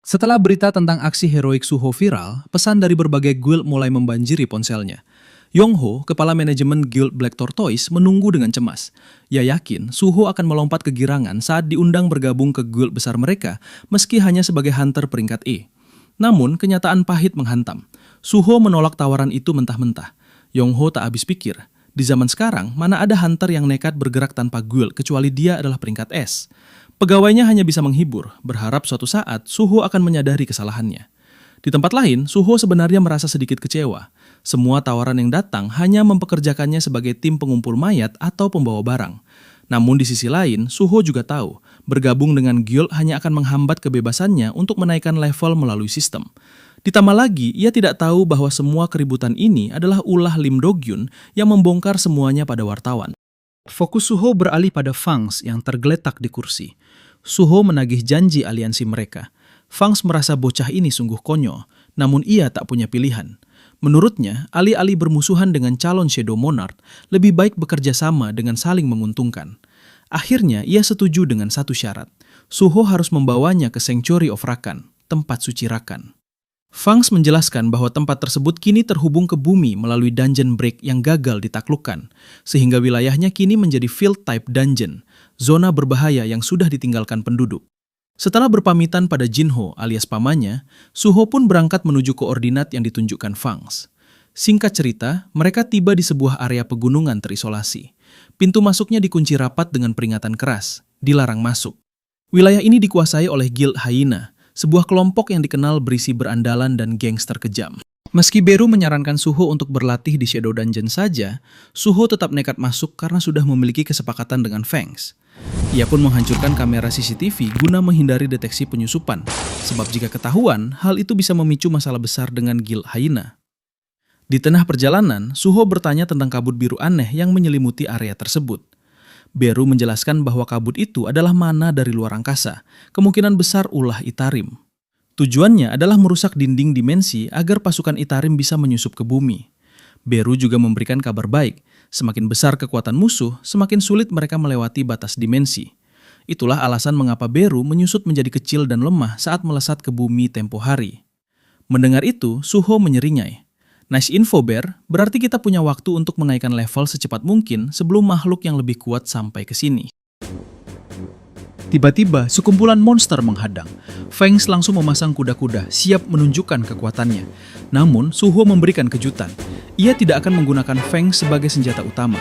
Setelah berita tentang aksi heroik Suho viral, pesan dari berbagai guild mulai membanjiri ponselnya. Yongho, kepala manajemen guild Black Tortoise, menunggu dengan cemas. Ia yakin Suho akan melompat kegirangan saat diundang bergabung ke guild besar mereka, meski hanya sebagai hunter peringkat E. Namun, kenyataan pahit menghantam. Suho menolak tawaran itu mentah-mentah. Yongho tak habis pikir. Di zaman sekarang, mana ada hunter yang nekat bergerak tanpa guild kecuali dia adalah peringkat S. Pegawainya hanya bisa menghibur, berharap suatu saat Suho akan menyadari kesalahannya. Di tempat lain, Suho sebenarnya merasa sedikit kecewa. Semua tawaran yang datang hanya mempekerjakannya sebagai tim pengumpul mayat atau pembawa barang. Namun di sisi lain, Suho juga tahu, bergabung dengan guild hanya akan menghambat kebebasannya untuk menaikkan level melalui sistem. Ditambah lagi, ia tidak tahu bahwa semua keributan ini adalah ulah Lim Do-gyun yang membongkar semuanya pada wartawan. Fokus Suho beralih pada Fangs yang tergeletak di kursi. Suho menagih janji aliansi mereka. Fangs merasa bocah ini sungguh konyol, namun ia tak punya pilihan. Menurutnya, alih-alih bermusuhan dengan calon Shadow Monarch, lebih baik bekerja sama dengan saling menguntungkan. Akhirnya, ia setuju dengan satu syarat. Suho harus membawanya ke Sanctuary of Rakan, tempat suci Rakan. Fangs menjelaskan bahwa tempat tersebut kini terhubung ke bumi melalui dungeon break yang gagal ditaklukkan, sehingga wilayahnya kini menjadi field type dungeon, zona berbahaya yang sudah ditinggalkan penduduk. Setelah berpamitan pada Jinho alias pamannya, Suho pun berangkat menuju koordinat yang ditunjukkan Fangs. Singkat cerita, mereka tiba di sebuah area pegunungan terisolasi. Pintu masuknya dikunci rapat dengan peringatan keras, dilarang masuk. Wilayah ini dikuasai oleh Guild Hyena, sebuah kelompok yang dikenal berisi berandalan dan gangster kejam. Meski Beru menyarankan Suho untuk berlatih di Shadow Dungeon saja, Suho tetap nekat masuk karena sudah memiliki kesepakatan dengan Fangs. Ia pun menghancurkan kamera CCTV guna menghindari deteksi penyusupan, sebab jika ketahuan, hal itu bisa memicu masalah besar dengan Guild Hyena. Di tengah perjalanan, Suho bertanya tentang kabut biru aneh yang menyelimuti area tersebut. Beru menjelaskan bahwa kabut itu adalah mana dari luar angkasa, kemungkinan besar ulah Itarim. Tujuannya adalah merusak dinding dimensi agar pasukan Itarim bisa menyusup ke bumi. Beru juga memberikan kabar baik, semakin besar kekuatan musuh, semakin sulit mereka melewati batas dimensi. Itulah alasan mengapa Beru menyusut menjadi kecil dan lemah saat melesat ke bumi tempo hari. Mendengar itu, Suho menyeringai. Nice info, Bear. Berarti kita punya waktu untuk menaikkan level secepat mungkin sebelum makhluk yang lebih kuat sampai ke sini. Tiba-tiba, sekumpulan monster menghadang. Fangs langsung memasang kuda-kuda, siap menunjukkan kekuatannya. Namun, Suho memberikan kejutan. Ia tidak akan menggunakan Fangs sebagai senjata utama.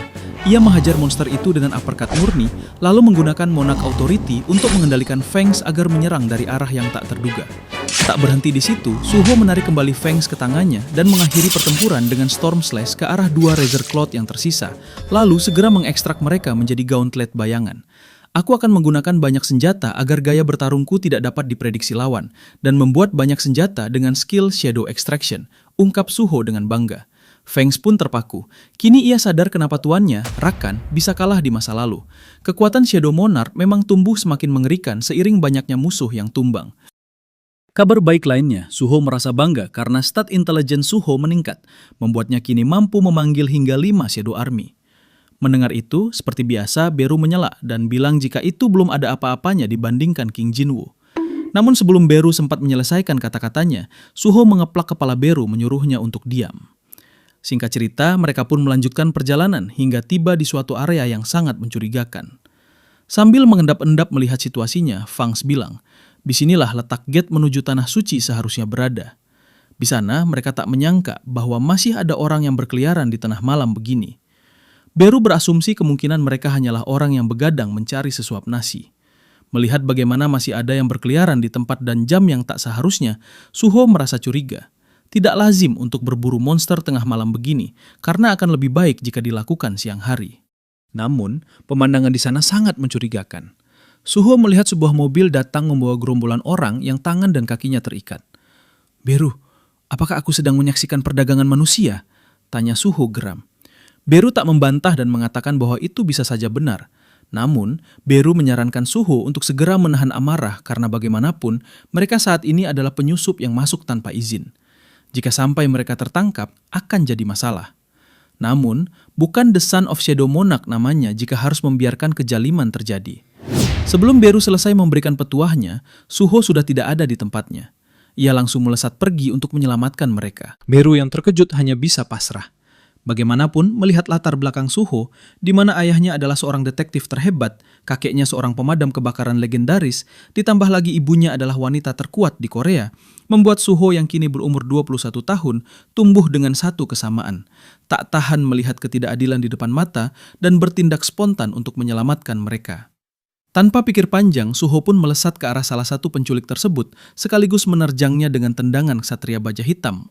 Ia menghajar monster itu dengan uppercut murni, lalu menggunakan Monarch Authority untuk mengendalikan Fangs agar menyerang dari arah yang tak terduga. Tak berhenti di situ, Suho menarik kembali Fangs ke tangannya dan mengakhiri pertempuran dengan Storm Slash ke arah dua Razor Cloud yang tersisa, lalu segera mengekstrak mereka menjadi gauntlet bayangan. Aku akan menggunakan banyak senjata agar gaya bertarungku tidak dapat diprediksi lawan, dan membuat banyak senjata dengan skill Shadow Extraction, ungkap Suho dengan bangga. Fangs pun terpaku. Kini ia sadar kenapa tuannya, Rakan, bisa kalah di masa lalu. Kekuatan Shadow Monarch memang tumbuh semakin mengerikan seiring banyaknya musuh yang tumbang. Kabar baik lainnya, Suho merasa bangga karena stat intelligence Suho meningkat, membuatnya kini mampu memanggil hingga 5 Shadow Army. Mendengar itu, seperti biasa, Beru menyela dan bilang jika itu belum ada apa-apanya dibandingkan King Jinwoo. Namun sebelum Beru sempat menyelesaikan kata-katanya, Suho mengeplak kepala Beru menyuruhnya untuk diam. Singkat cerita, mereka pun melanjutkan perjalanan hingga tiba di suatu area yang sangat mencurigakan. Sambil mengendap-endap melihat situasinya, Fangs bilang, "Disinilah letak gate menuju tanah suci seharusnya berada." Di sana, mereka tak menyangka bahwa masih ada orang yang berkeliaran di tengah malam begini. Beru berasumsi kemungkinan mereka hanyalah orang yang begadang mencari sesuap nasi. Melihat bagaimana masih ada yang berkeliaran di tempat dan jam yang tak seharusnya, Suho merasa curiga. Tidak lazim untuk berburu monster tengah malam begini, karena akan lebih baik jika dilakukan siang hari. Namun, pemandangan di sana sangat mencurigakan. Suho melihat sebuah mobil datang membawa gerombolan orang yang tangan dan kakinya terikat. "Beru, apakah aku sedang menyaksikan perdagangan manusia?" tanya Suho geram. Beru tak membantah dan mengatakan bahwa itu bisa saja benar. Namun, Beru menyarankan Suho untuk segera menahan amarah karena bagaimanapun mereka saat ini adalah penyusup yang masuk tanpa izin. Jika sampai mereka tertangkap, akan jadi masalah. Namun, bukan The Son of Shadow Monarch namanya jika harus membiarkan kejaliman terjadi. Sebelum Beru selesai memberikan petuahnya, Suho sudah tidak ada di tempatnya. Ia langsung melesat pergi untuk menyelamatkan mereka. Beru yang terkejut hanya bisa pasrah. Bagaimanapun, melihat latar belakang Suho, di mana ayahnya adalah seorang detektif terhebat, kakeknya seorang pemadam kebakaran legendaris, ditambah lagi ibunya adalah wanita terkuat di Korea, membuat Suho yang kini berumur 21 tahun tumbuh dengan satu kesamaan. Tak tahan melihat ketidakadilan di depan mata dan bertindak spontan untuk menyelamatkan mereka. Tanpa pikir panjang, Suho pun melesat ke arah salah satu penculik tersebut, sekaligus menerjangnya dengan tendangan ksatria baja hitam.